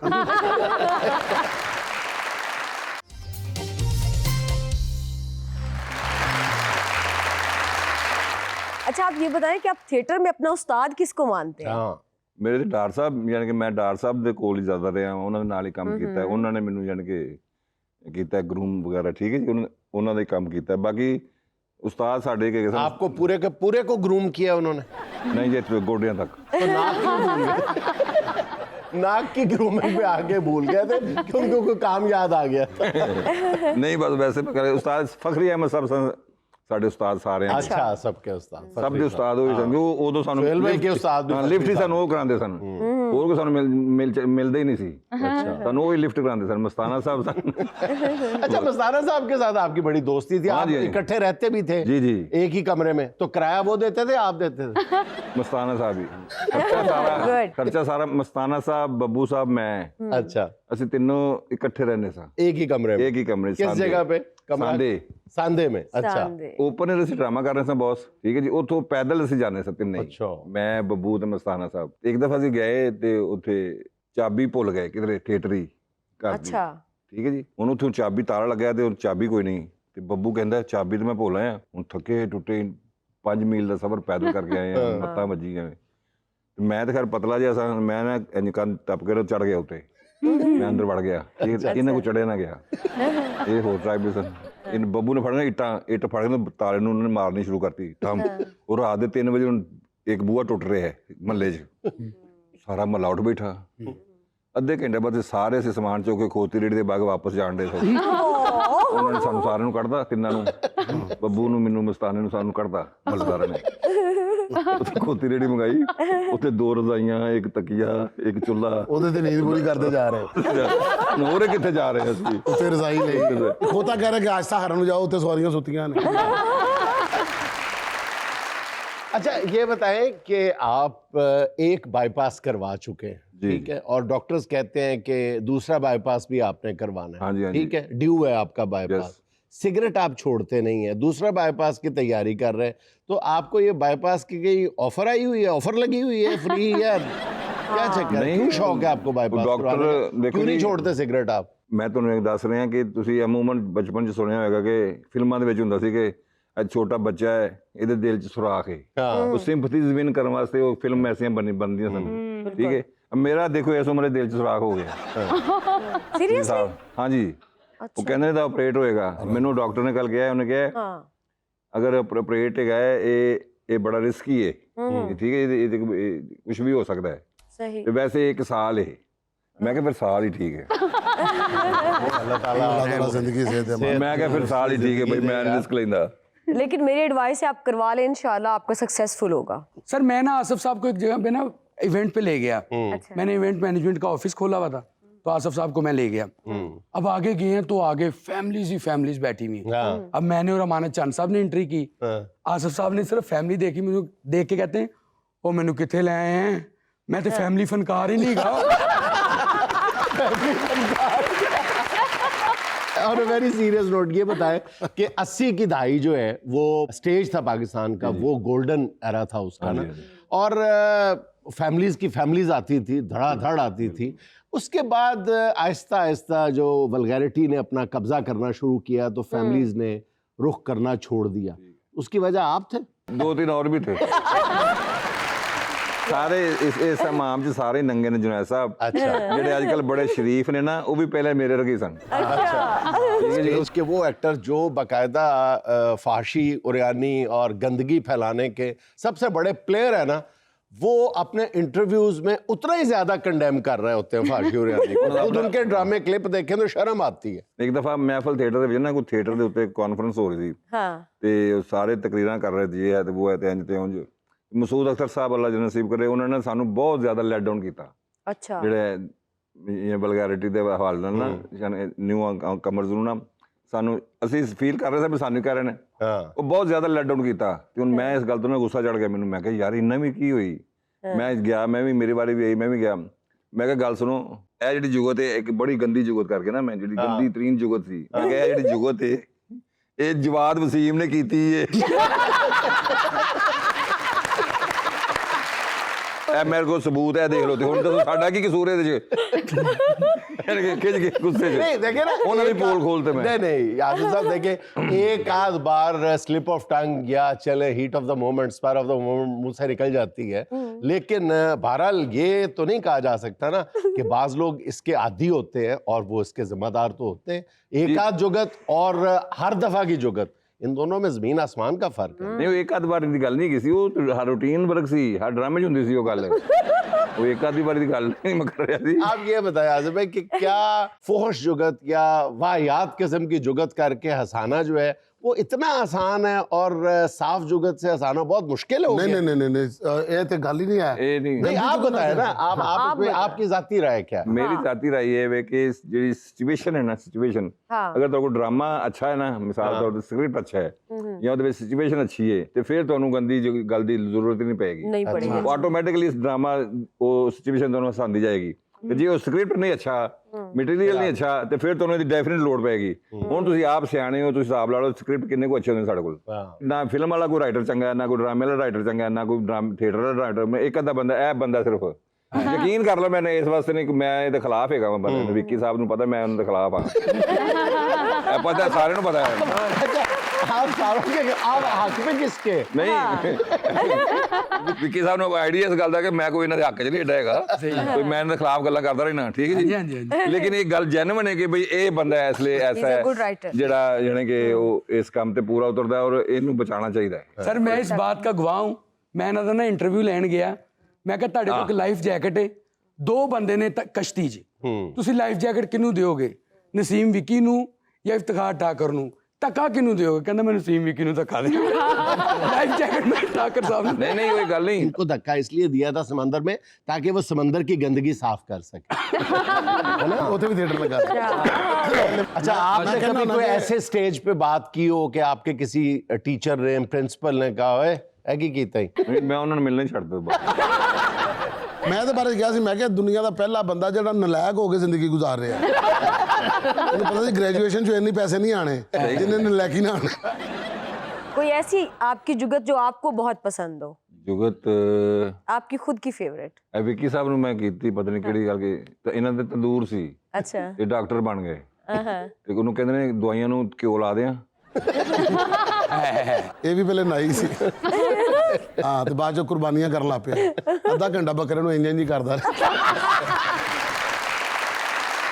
अच्छा आप ये बताएं कि आप थिएटर में अपना उस्ताद किसको मानते हैं? हाँ ਮੇਰੇ ਤੇ ਡਾਕਟਰ ਸਾਹਿਬ, ਯਾਨੀ ਕਿ ਮੈਂ ਡਾਕਟਰ ਸਾਹਿਬ ਦੇ ਕੋਲ ਹੀ ਜ਼ਿਆਦਾ ਰਿਹਾ, ਉਹਨਾਂ ਦੇ ਨਾਲ ਹੀ ਕੰਮ ਕੀਤਾ। ਉਹਨਾਂ ਨੇ ਮੈਨੂੰ ਯਾਨੀ ਕਿ ਕੀਤਾ ਗਰੂਮ ਵਗੈਰਾ, ਠੀਕ ਹੈ ਜੀ, ਉਹਨਾਂ ਦਾ ਹੀ ਕੰਮ ਕੀਤਾ। ਬਾਕੀ ਉਸਤਾਦ ਸਾਡੇ ਕੇ ਸਨ। आपको पूरे के पूरे को ग्रूम किया उन्होंने? ਨਹੀਂ ਜੇ ਗੋਡਿਆਂ ਤੱਕ। तो नाक क्यों भूल गए? नाक की ग्रूमिंग पे आगे भूल गए थे क्योंकि कोई काम याद आ गया था। ਨਹੀਂ ਬਸ ਵੈਸੇ ਉਸਤਾਦ ਫਖਰੀ ਅਹਿਮਦ ਸਾਹਿਬ ਸਨ ਸਾਡੇ ਉਸਤਾਦ ਸਾਰੇ। अच्छा सबके उस्ताद ਸਭ ਦੇ ਉਸਤਾਦ ਹੋਈ ਸਨ। ਉਹ ਉਦੋਂ ਸਾਨੂੰ ਸੁਹੇਲ ਭਾਈ ਕੇ ਉਸਤਾਦ ਵੀ ਲਿਫਟ ਹੀ ਸਾਨੂੰ ਉਹ ਕਰਾਉਂਦੇ ਸਨ, ਹੋਰ ਕੋਈ ਸਾਨੂੰ ਮਿਲਦਾ ਹੀ ਨਹੀਂ ਸੀ। ਸਾਨੂੰ ਉਹ ਹੀ ਲਿਫਟ ਕਰਾਉਂਦੇ ਸਨ। ਮਸਤਾਨਾ ਸਾਹਿਬ ਸਨ। अच्छा मस्ताना साहब के साथ आपकी बड़ी दोस्ती थी, हाँ आप जी, हाँ जी। इकट्ठे रहते भी थे जी जी, एक ही कमरे में, तो किराया वो देते थे आप देते थे? ਮਸਤਾਨਾ ਸਾਹਿਬ ਹੀ। ਖਰਚਾ ਸਾਰਾ ਮਸਤਾਨਾ ਸਾਹਿਬ, ਬੱਬੂ ਸਾਹਿਬ, ਮੈਂ, अच्छा ਅਸੀਂ ਤਿੰਨੋਂ ਇਕੱਠੇ ਰਹਿੰਦੇ ਸਾਂ एक ही कमरे में? ਇੱਕ ਹੀ ਕਮਰੇ 'ਚ। किस जगह पे कमरा? सांदे में। अच्छा सांदे। ਓਪਨ ਅਸੀਂ ਡਰਾਮਾ ਕਰ ਰਹੇ ਸਾਂ ਬੌਸ, ਠੀਕ ਹੈ ਜੀ। ਉੱਥੋਂ ਪੈਦਲ ਅਸੀਂ ਜਾਂਦੇ ਸਾਂ ਤਿੰਨੇ ਹੀ। ਅੱਛਾ। ਮੈਂ, ਬੱਬੂ ਤੇ ਮਸਤਾਨਾ ਸਾਹਿਬ। ਇੱਕ ਦਫਾ ਅਸੀਂ ਗਏ ਤੇ ਉੱਥੇ ਚਾਬੀ ਭੁੱਲ ਗਏ ਕਿਧਰੇ ਥੀਏਟਰੀ ਘਰ ਦੀ, अच्छा। ਠੀਕ ਹੈ ਜੀ। ਹੁਣ ਉੱਥੋਂ ਚਾਬੀ ਤਾਲਾ ਲੱਗਿਆ ਤੇ ਉਹ ਚਾਬੀ ਕੋਈ ਨਹੀਂ, ਤੇ ਬੱਬੂ ਕਹਿੰਦਾ ਚਾਬੀ ਤੇ ਮੈਂ ਭੁੱਲ ਆਇਆ। ਹੁਣ ਥੱਕੇ ਟੁੱਟੇ 5 ਮੀਲ ਦਾ ਸਫ਼ਰ ਪੈਦਲ ਕਰਕੇ ਆਏ ਆ, ਮੱਤਾਂ ਵੱਜੀਆਂ। ਮੈਂ ਤਾਂ ਖੈਰ ਪਤਲਾ ਜਿਹਾ ਸਾਂ, ਮੈਂ ਨਾ ਇੰਜ ਕੰਨ ਟੱਪ ਕੇ ਚੜ ਗਿਆ ਉੱਤੇ, ਮੈਂ ਅੰਦਰ ਵੜ ਗਿਆ। ਇਹਨਾਂ ਕੋ ਚੜਿਆ ਨਾ ਗਿਆ, ਇਹ ਹੋਰ ਟਰਾਈਬ ਦੇ ਸਨ। ਇਹਨ ਬੱਬੂ ਨੇ ਫੜਨਾ ਇੱਟ ਫੜ ਕੇ ਤਾਲੇ ਨੂੰ ਉਹਨਾਂ ਨੇ ਮਾਰਨੀ ਸ਼ੁਰੂ ਕਰਤੀ ਠੰਮ। ਉਹ ਰਾਤ ਦੇ 3 ਵਜੇ ਹੁਣ ਇੱਕ ਬੂਹਾ ਟੁੱਟ ਰਿਹਾ ਹੈ ਮਹੱਲੇ 'ਚ, ਸਾਰਾ ਮਹੱਲਾ ਉੱਠ ਬੈਠਾ। ਅੱਧੇ ਘੰਟੇ ਬਾਅਦ ਸਾਰੇ ਅਸੀਂ ਸਮਾਨ ਚੁੱਕ ਕੇ ਖੋਤੀ ਰੇੜੀ ਦੇ ਬਾਗ ਵਾਪਸ ਜਾਣ ਦੇ ਸਨ। ਉਹਨਾਂ ਨੇ ਸਾਨੂੰ ਸਾਰਿਆਂ ਨੂੰ ਕੱਢਦਾ, ਤਿੰਨਾਂ ਨੂੰ, ਬੱਬੂ ਨੂੰ, ਮੈਨੂੰ, ਮਸਤਾਨੇ ਨੂੰ, ਸਾਨੂੰ ਕੱਢਦਾ ਮਹੱਲੇਦਾਰਾਂ ਨੇ। ਉੱਥੇ ਖੋਤੀ ਰੇੜੀ ਮੰਗਾਈ, ਉੱਥੇ 2 ਰਜ਼ਾਈਆਂ, ਇੱਕ ਤਕੀਆ, ਇੱਕ ਚੁੱਲ੍ਹਾ। ਉਹਦੇ ਤੇ ਨੀਂਦ ਪੂਰੀ ਕਰਦੇ ਜਾ ਰਹੇ। ਹੋਰੇ ਕਿੱਥੇ ਜਾ ਰਹੇ ਅਸੀਂ? ਉੱਥੇ ਰਜ਼ਾਈ ਲਈ ਖੋਤਾ ਕਹਿ ਰਿਹਾ ਕਿ ਅੱਜ ਸਹਾਰਾ ਨੂੰ ਜਾਓ, ਉੱਥੇ ਸਵਾਰੀਆਂ ਸੁੱਤੀਆਂ ਨੇ। अच्छा ये बताएं कि आप एक बाईपास करवा चुके हैं, जी, ठीक है, और डॉक्टर्स कहते हैं कि दूसरा बाईपास भी आपने करवाना हाँ जी, है, हाँ जी। ठीक है, ड्यू है आपका बाईपास। सिगरेट आप छोड़ते नहीं है, दूसरा बाईपास की तैयारी कर रहे हैं, तो आपको ये बाईपास की कोई ऑफर आई हुई है, ऑफर लगी हुई है, फ्री है, क्या चक्कर है? नहीं, क्यों शौक है आपको बाईपास डॉक्टर करवाने का? देखो क्यों नहीं जी, छोड़ते सिगरेट आप? ਮੈਂ ਤੁਹਾਨੂੰ ਇੱਕ ਦੱਸ ਰਿਹਾ ਕਿ ਤੁਸੀਂ ਅਮੂਮਨ ਬਚਪਨ 'ਚ ਸੁਣਿਆ ਹੋਵੇਗਾ ਕਿ ਫਿਲਮਾਂ ਦੇ ਵਿੱਚ ਹੁੰਦਾ ਸੀ ਕਿ ਅੱਜ ਛੋਟਾ ਬੱਚਾ ਹੈ, ਇਹਦੇ ਦਿਲ 'ਚ ਸੁਰਾਖ ਹੈ। ਉਹ ਸਿੰਪਥੀਜ਼ ਵਿਨ ਕਰਨ ਵਾਸਤੇ ਉਹ ਫਿਲਮ ਐਸੀਆਂ ਬਣਦੀਆਂ ਸਨ, ਠੀਕ ਹੈ। ਮੇਰਾ ਦੇਖੋ ਇਸ ਉਮਰੇ ਦਿਲ 'ਚ ਸੁਰਾਖ ਹੋ ਗਿਆ। सीरियसली? ਹਾਂਜੀ, ਉਹ ਕਹਿੰਦੇ ਦਾ ਆਪਰੇਟ ਹੋਏਗਾ। ਮੈਨੂੰ ਡਾਕਟਰ ਨੇ ਕੱਲ ਕਿਹਾ, ਉਹਨੇ ਕਿਹਾ हाँ। ਅਗਰ ਆਪਰੇਟ ਹੈਗਾ ਇਹ ਬੜਾ ਰਿਸਕੀ ਹੈ, ਠੀਕ ਹੈ, ਇਹਦੇ ਕੁਝ ਵੀ ਹੋ ਸਕਦਾ ਹੈ। सही। ਤੇ ਵੈਸੇ 1 ਸਾਲ ਹੈ। ਮੈਂ ਕਿਹਾ ਫਿਰ ਸਾਲ ਹੀ ਠੀਕ ਹੈ। अल्लाह ताला अल्लाह जिंदगी से दे। ਮੈਂ ਕਿਹਾ ਫਿਰ ਸਾਲ ਹੀ ਠੀਕ ਹੈ ਬਈ, ਮੈਂ ਰਿਸਕ ਲੈਂਦਾ। लेकिन मेरी एडवाइस है आप करवा लें, इंशाल्लाह आपका सक्सेसफुल होगा। सर मैं ना आसिफ साहब को एक जगह पे ना इवेंट पे ले गया। अच्छा। मैंने इवेंट मैनेजमेंट का ऑफिस खोला हुआ था, तो आसिफ साहब को मैं ले गया। अब आगे गए हैं तो आगे फैमिलीज ही फैमिलीज बैठी हुई हैं। हाँ। अब मैंने और अमानत चंद साहब ने एंट्री की। आसिफ साहब ने सिर्फ फैमिली देखी, मुझे देख के कहते हैं ओ मैनू किथे ले आए हैं, मैं तो फैमिली फनकार ही नहीं गा। और वेरी सीरियस नोट ये बताएं कि 80 की दहाई जो है वो स्टेज था पाकिस्तान का, वो गोल्डन एरा था उसका ना, और फैमिलीज की फैमिलीज आती थी, धड़ाधड़ आती थी। उसके बाद आहिस्ता आहिस्ता जो वल्गैरिटी ने अपना कब्जा करना शुरू किया, तो फैमिलीज ने रुख करना छोड़ दिया। उसकी वजह आप थे? 2-3 और भी थे। ਸਾਰੇ ਇਸ ਮਾਮ 'ਚ ਸਾਰੇ ਨੰਗੇ ਨੇ ਜੁਨੈਦ ਸਾਹਿਬ। अच्छा। ਜਿਹੜੇ ਅੱਜ ਕੱਲ ਬੜੇ ਸ਼ਰੀਫ ਨੇ ਨਾ, ਉਹ ਵੀ ਪਹਿਲੇ ਮੇਰੇ ਵਰਗੇ ਸਨ। उसके वो एक्टर जो बाकायदा फाहशी, उरियानी और गंदगी फैलाने के सबसे बड़े प्लेयर है ना, वो अपने इंटरव्यूज में उतना ही ज्यादा कंडेम कर रहे होते हैं फाशी हुरैनी को। खुद उनके ड्रामे क्लिप देखें तो शर्म आती है। ਇੱਕ ਦਫਾ ਮਹਿਫਲ ਥੀਏਟਰ ਦੇ ਵਿੱਚ ਨਾ ਕੋਈ ਥੀਏਟਰ ਦੇ ਉੱਤੇ ਕਾਨਫਰੰਸ ਹੋ ਰਹੀ ਸੀ हाँ ਤੇ ਉਹ ਸਾਰੇ ਤਕਰੀਰਾਂ ਕਰ ਰਹੇ ਸੀ, ਇਹ ਹੈ ਤੇ ਉਹ ਹੈ ਤੇ ਇੰਜ ਤੇ ਉਂਝ। ਮਸੂਦ ਅਖਤਰ ਸਾਹਿਬ ਅੱਲਾ ਜੀ ਨਸੀਬ ਕਰੇ, ਉਹਨਾਂ ਨੇ ਸਾਨੂੰ ਬਹੁਤ ਜ਼ਿਆਦਾ ਲੈਟ ਡਾਊਨ ਕੀਤਾ अच्छा ਜਿਹੜੇ ਇਹ ਵਲਗੈਰਿਟੀ ਦੇ ਹਵਾਲੇ ਨਾਲ ਨਾ ਨਿਊ ਕਮਰਜ਼ ਨੂੰ ਨਾ ਸਾਨੂੰ ਅਸੀਂ ਫੀਲ ਕਰ ਰਹੇ ਸੀ ਵੀ ਸਾਨੂੰ ਕਹਿ ਰਹੇ ਨੇ, हाँ ਉਹ ਬਹੁਤ ਜ਼ਿਆਦਾ ਲੈਟ ਡਾਊਨ ਕੀਤਾ। ਤੇ ਹੁਣ ਮੈਂ ਇਸ ਗੱਲ ਤੋਂ ਨਾ ਗੁੱਸਾ ਚੜ ਗਿਆ ਮੈਨੂੰ। ਮੈਂ ਕਿਹਾ ਯਾਰ ਇੰਨਾ ਵੀ ਕੀ ਹੋਈ। ਮੈਂ ਗਿਆ, ਮੈਂ ਵੀ ਮੇਰੀ ਵਾਰੀ ਵੀ ਆਈ, ਮੈਂ ਵੀ ਗਿਆ। ਮੈਂ ਕਿਹਾ ਗੱਲ ਸੁਣੋ, ਇਹ ਜਿਹੜੀ ਜੁਗਤ ਹੈ ਇੱਕ ਬੜੀ ਗੰਦੀ ਜੁਗਤ ਕਰਕੇ ਨਾ, ਮੈਂ ਜਿਹੜੀ ਗੰਦੀ ਤਰੀਨ ਜੁਗਤ ਸੀ, ਮੈਂ ਕਿਹਾ ਇਹ ਜਿਹੜੀ ਜੁਗਤ ਹੈ ਇਹ ਜਵਾਦ ਵਸੀਮ ਨੇ ਕੀਤੀ ਹੈ। ਇਹ ਮੇਰੇ ਕੋਲ ਸਬੂਤ ਹੈ, ਦੇਖ ਲਓ। ਤੇ ਹੁਣ ਦੱਸੋ ਸਾਡਾ ਕੀ ਕਸੂਰ ਹੈ ਇਹਦੇ 'ਚ? ਖਿੱਚ ਕੇ गुस्से से नहीं देखे ना, उन्होंने पोल खोलते में नहीं आदिल साहब देखे एक आध बार स्लिप ऑफ टंग या चले heat of the moment, spur of the moment मुंह से निकल जाती है, लेकिन बहरहाल ये तो नहीं कहा जा सकता ना कि बाज लोग इसके आदी होते हैं और वो इसके जिम्मेदार तो होते हैं। एक आध जुगत और हर दफा की जुगत, इन दोनों में ਜ਼ਮੀਨ ਆਸਮਾਨ का फर्क है। नहीं वो एक आध बार की गल नहीं की सी, वो हर रूटीन वर्क सी, हर ड्रामे 'ਚ ਹੁੰਦੀ ਸੀ ਉਹ ਗੱਲ। वो एक आधी बार की गल नहीं मैं कर रहा थी। आप ये बताएं आज़म भाई कि क्या फोहश जुगत या वाहियात किस्म की जुगत करके हंसाना जो है वो इतना आसान है और साफ जुगत से हंसाना बहुत मुश्किल है? नहीं नहीं नहीं नहीं ये तो गल ही नहीं है। ਇਹ ਨਹੀਂ नहीं आप बताए ना, आप इसमें आपकी जाती राय क्या है? मेरी जाती राय ये है कि ਜਿਹੜੀ ਸਿਚੁਏਸ਼ਨ ਹੈ ਨਾ, ਸਿਚੁਏਸ਼ਨ हाँ ਅਗਰ ਤੁਹਾਡਾ ਡਰਾਮਾ ਅੱਛਾ ਹੈ ਨਾ, ਮਿਸਾਲ ਤੌਰ ਤੇ ਸਕ੍ਰਿਪਟ ਅੱਛਾ ਹੈ ਜਾਂ ਉਹਦੇ ਵਿੱਚ ਸਿਚੁਏਸ਼ਨ ਅੱਛੀ ਹੈ, ਤੇ ਫਿਰ ਤੁਹਾਨੂੰ ਗੰਦੀ ਗੱਲ ਦੀ ਜ਼ਰੂਰਤ ਹੀ ਨਹੀਂ ਪਏਗੀ। नहीं पड़ेगी। ਉਹ ਆਟੋਮੈਟਿਕਲੀ ਇਸ ਡਰਾਮਾ ਉਹ ਸਿਚੁਏਸ਼ਨ ਤੁਹਾਨੂੰ ਹਸਾਉਂਦੀ ਜਾਏਗੀ। ਤੇ ਜੇ ਉਹ ਸਕ੍ਰਿਪਟ ਨਹੀਂ ਅੱਛਾ, ਮਟੀਰੀਅਲ ਨਹੀਂ ਅੱਛਾ, ਤੇ ਫਿਰ ਤੁਹਾਨੂੰ ਇਹਦੀ ਡੈਫੀਨਿਟ ਲੋੜ ਪਏਗੀ। ਹੁਣ ਤੁਸੀਂ ਆਪ ਸਿਆਣੇ ਹੋ, ਤੁਸੀਂ ਹਿਸਾਬ ਲਾ ਲਓ ਸਕ੍ਰਿਪਟ ਕਿੰਨੇ ਕੁ ਅੱਛੇ ਹੁੰਦੇ ਸਾਡੇ ਕੋਲ। ਨਾ ਫਿਲਮ ਵਾਲਾ ਕੋਈ ਰਾਈਟਰ ਚੰਗਾ, ਨਾ ਕੋਈ ਡਰਾਮੇ ਵਾਲਾ ਰਾਈਟਰ ਚੰਗਾ, ਨਾ ਕੋਈ ਥੀਏਟਰ ਵਾਲਾ ਰਾਈਟਰ। ਇੱਕ ਅੱਧਾ ਬੰਦਾ, ਇਹ ਬੰਦਾ ਸਿਰਫ ਯਕੀਨ ਕਰ ਲਓ, ਮੈਂ ਇਸ ਵਾਸਤੇ ਨਹੀਂ, ਮੈਂ ਇਹਦੇ ਖਿਲਾਫ ਹੈਗਾ। ਮੈਂ ਬੰਦੇ ਨੂੰ, ਵਿੱਕੀ ਸਾਹਿਬ ਨੂੰ ਪਤਾ ਮੈਂ ਉਹਨਾਂ ਦੇ ਖਿਲਾਫ ਆ। ਇਹ ਪਤਾ, ਸਾਰਿਆਂ ਨੂੰ ਪਤਾ ਹੈ। आप सारों के आप हक में किसके? ਨਹੀਂ ਵਿੱਕੀ ਸਾਹਿਬ ਨੂੰ ਆਈਡੀਆ ਇਸ ਗੱਲ ਦਾ ਕਿ ਮੈਂ ਕੋਈ ਇਹਨਾਂ ਦੇ ਹੱਕ 'ਚ ਨਹੀਂ ਏਡਾ ਹੈਗਾ, ਕੋਈ ਮੈਂ ਇਹਨਾਂ ਦੇ ਖਿਲਾਫ ਗੱਲਾਂ ਕਰਦਾ ਰਹਿਣਾ, ਠੀਕ ਹੈ ਜੀ। हाँ जी हाँ जी। ਲੇਕਿਨ ਇਹ ਗੱਲ ਜੈਨੂਇਨ ਹੈ ਕਿ ਬਈ ਇਹ ਬੰਦਾ ਇਸ ਲਈ ਐਸਾ He's a ਹੈ good writer. ਜਿਹੜਾ ਜਾਣੇ ਕਿ ਉਹ ਇਸ ਕੰਮ ਤੇ ਪੂਰਾ ਉਤਰਦਾ ਔਰ ਇਹਨੂੰ ਬਚਾਉਣਾ ਚਾਹੀਦਾ ਹੈ। ਸਰ ਮੈਂ ਇਸ ਬਾਤ ਦਾ ਗਵਾਹ ਹੂੰ। ਮੈਂ ਇਹਨਾਂ ਦਾ ਨਾ ਇੰਟਰਵਿਊ ਲੈਣ ਗਿਆ, ਮੈਂ ਕਿਹਾ ਤੁਹਾਡੇ ਕੋਲ ਇੱਕ ਲਾਈਫ ਜੈਕਟ ਹੈ, ਦੋ ਬੰਦੇ ਨੇ ਕਸ਼ਤੀ 'ਚ, ਤੁਸੀਂ ਲਾਈਫ ਜੈਕਟ ਕਿਹਨੂੰ ਦਿਓਗੇ? ਨਸੀਮ ਵਿੱਕੀ ਨੂੰ ਜਾਂ ਇਫਤਖਾਰ ਠਾਕਰ ਨੂੰ? ਧੱਕਾ ਕਿਹਨੂੰ ਦਿਓਗੇ? ਕਹਿੰਦਾ ਮੈਂ ਨਸੀਮ ਵਿੱਕੀ ਨੂੰ ਧੱਕਾ ਦੇ। ਲਾਈਫ ਜੈਕਟ ਮੈਂ ਠਾਕਰ ਸਾਹਿਬ ਨੂੰ। ਨਹੀਂ ਨਹੀਂ, ਕੋਈ ਗੱਲ ਨਹੀਂ। इनको धक्का इसलिए दिया था समंदर में ताकि वो समंदर की गंदगी साफ कर सके। है ना? ਉੱਥੇ ਵੀ ਥੀਏਟਰ ਲੱਗਾ ਸੀ। अच्छा आपने कभी कोई ऐसे स्टेज पे बात की हो कि आपके किसी टीचर ने, प्रिंसिपल ने कहा है है कि कीता ही? ਨਹੀਂ, ਮੈਂ ਉਹਨਾਂ ਨੂੰ ਮਿਲਣਾ ਹੀ ਛੱਡ ਦਿੱਤਾ। ਮੈਂ ਇਹਦੇ ਬਾਰੇ ਕਿਹਾ ਸੀ, ਮੈਂ ਕਿਹਾ ਦੁਨੀਆ ਦਾ ਪਹਿਲਾ ਬੰਦਾ ਜਿਹੜਾ ਨਲਾਇਕ ਹੋ ਕੇ ਜ਼ਿੰਦਗੀ ਗੁਜ਼ਾਰ ਰਿਹਾ। ਉਹਨੂੰ ਪਤਾ ਸੀ ਗ੍ਰੈਜੂਏਸ਼ਨ 'ਚ ਇੰਨੇ ਪੈਸੇ ਨਹੀਂ ਆਣੇ ਜਿੰਨੇ ਨਲਾਇਕੀ ਨਾ ਆਣੇ। कोई ऐसी आपकी जुगत जो आपको बहुत पसंद हो, ਜੁਗਤ आपकी खुद की फेवरेट? ਇਹ ਵਿੱਕੀ ਸਾਹਿਬ ਨੂੰ ਮੈਂ ਕੀਤੀ, ਪਤਾ ਨਹੀਂ ਕਿਹੜੀ ਗੱਲ ਕਿ ਤਾਂ ਇਹਨਾਂ ਦੇ ਤੰਦੂਰ ਸੀ, अच्छा ਇਹ ਡਾਕਟਰ ਬਣ ਗਏ, हाँ ਤੇ ਉਹਨੂੰ ਕਹਿੰਦੇ ਨੇ ਦਵਾਈਆਂ ਨੂੰ ਘਿਓ ਲਾ ਦਿਆਂ। ਇਹ ਵੀ ਪਹਿਲੇ ਨਾਈ ਸੀ। ਹਾਂ ਤੇ ਬਾਅਦ 'ਚੋਂ ਕੁਰਬਾਨੀਆਂ ਕਰਨ ਲੱਗ ਪਿਆ। ਅੱਧਾ ਘੰਟਾ ਬੱਕਰੇ ਨੂੰ ਇੰਜ ਹੀ ਕਰਦਾ ਰਿਹਾ।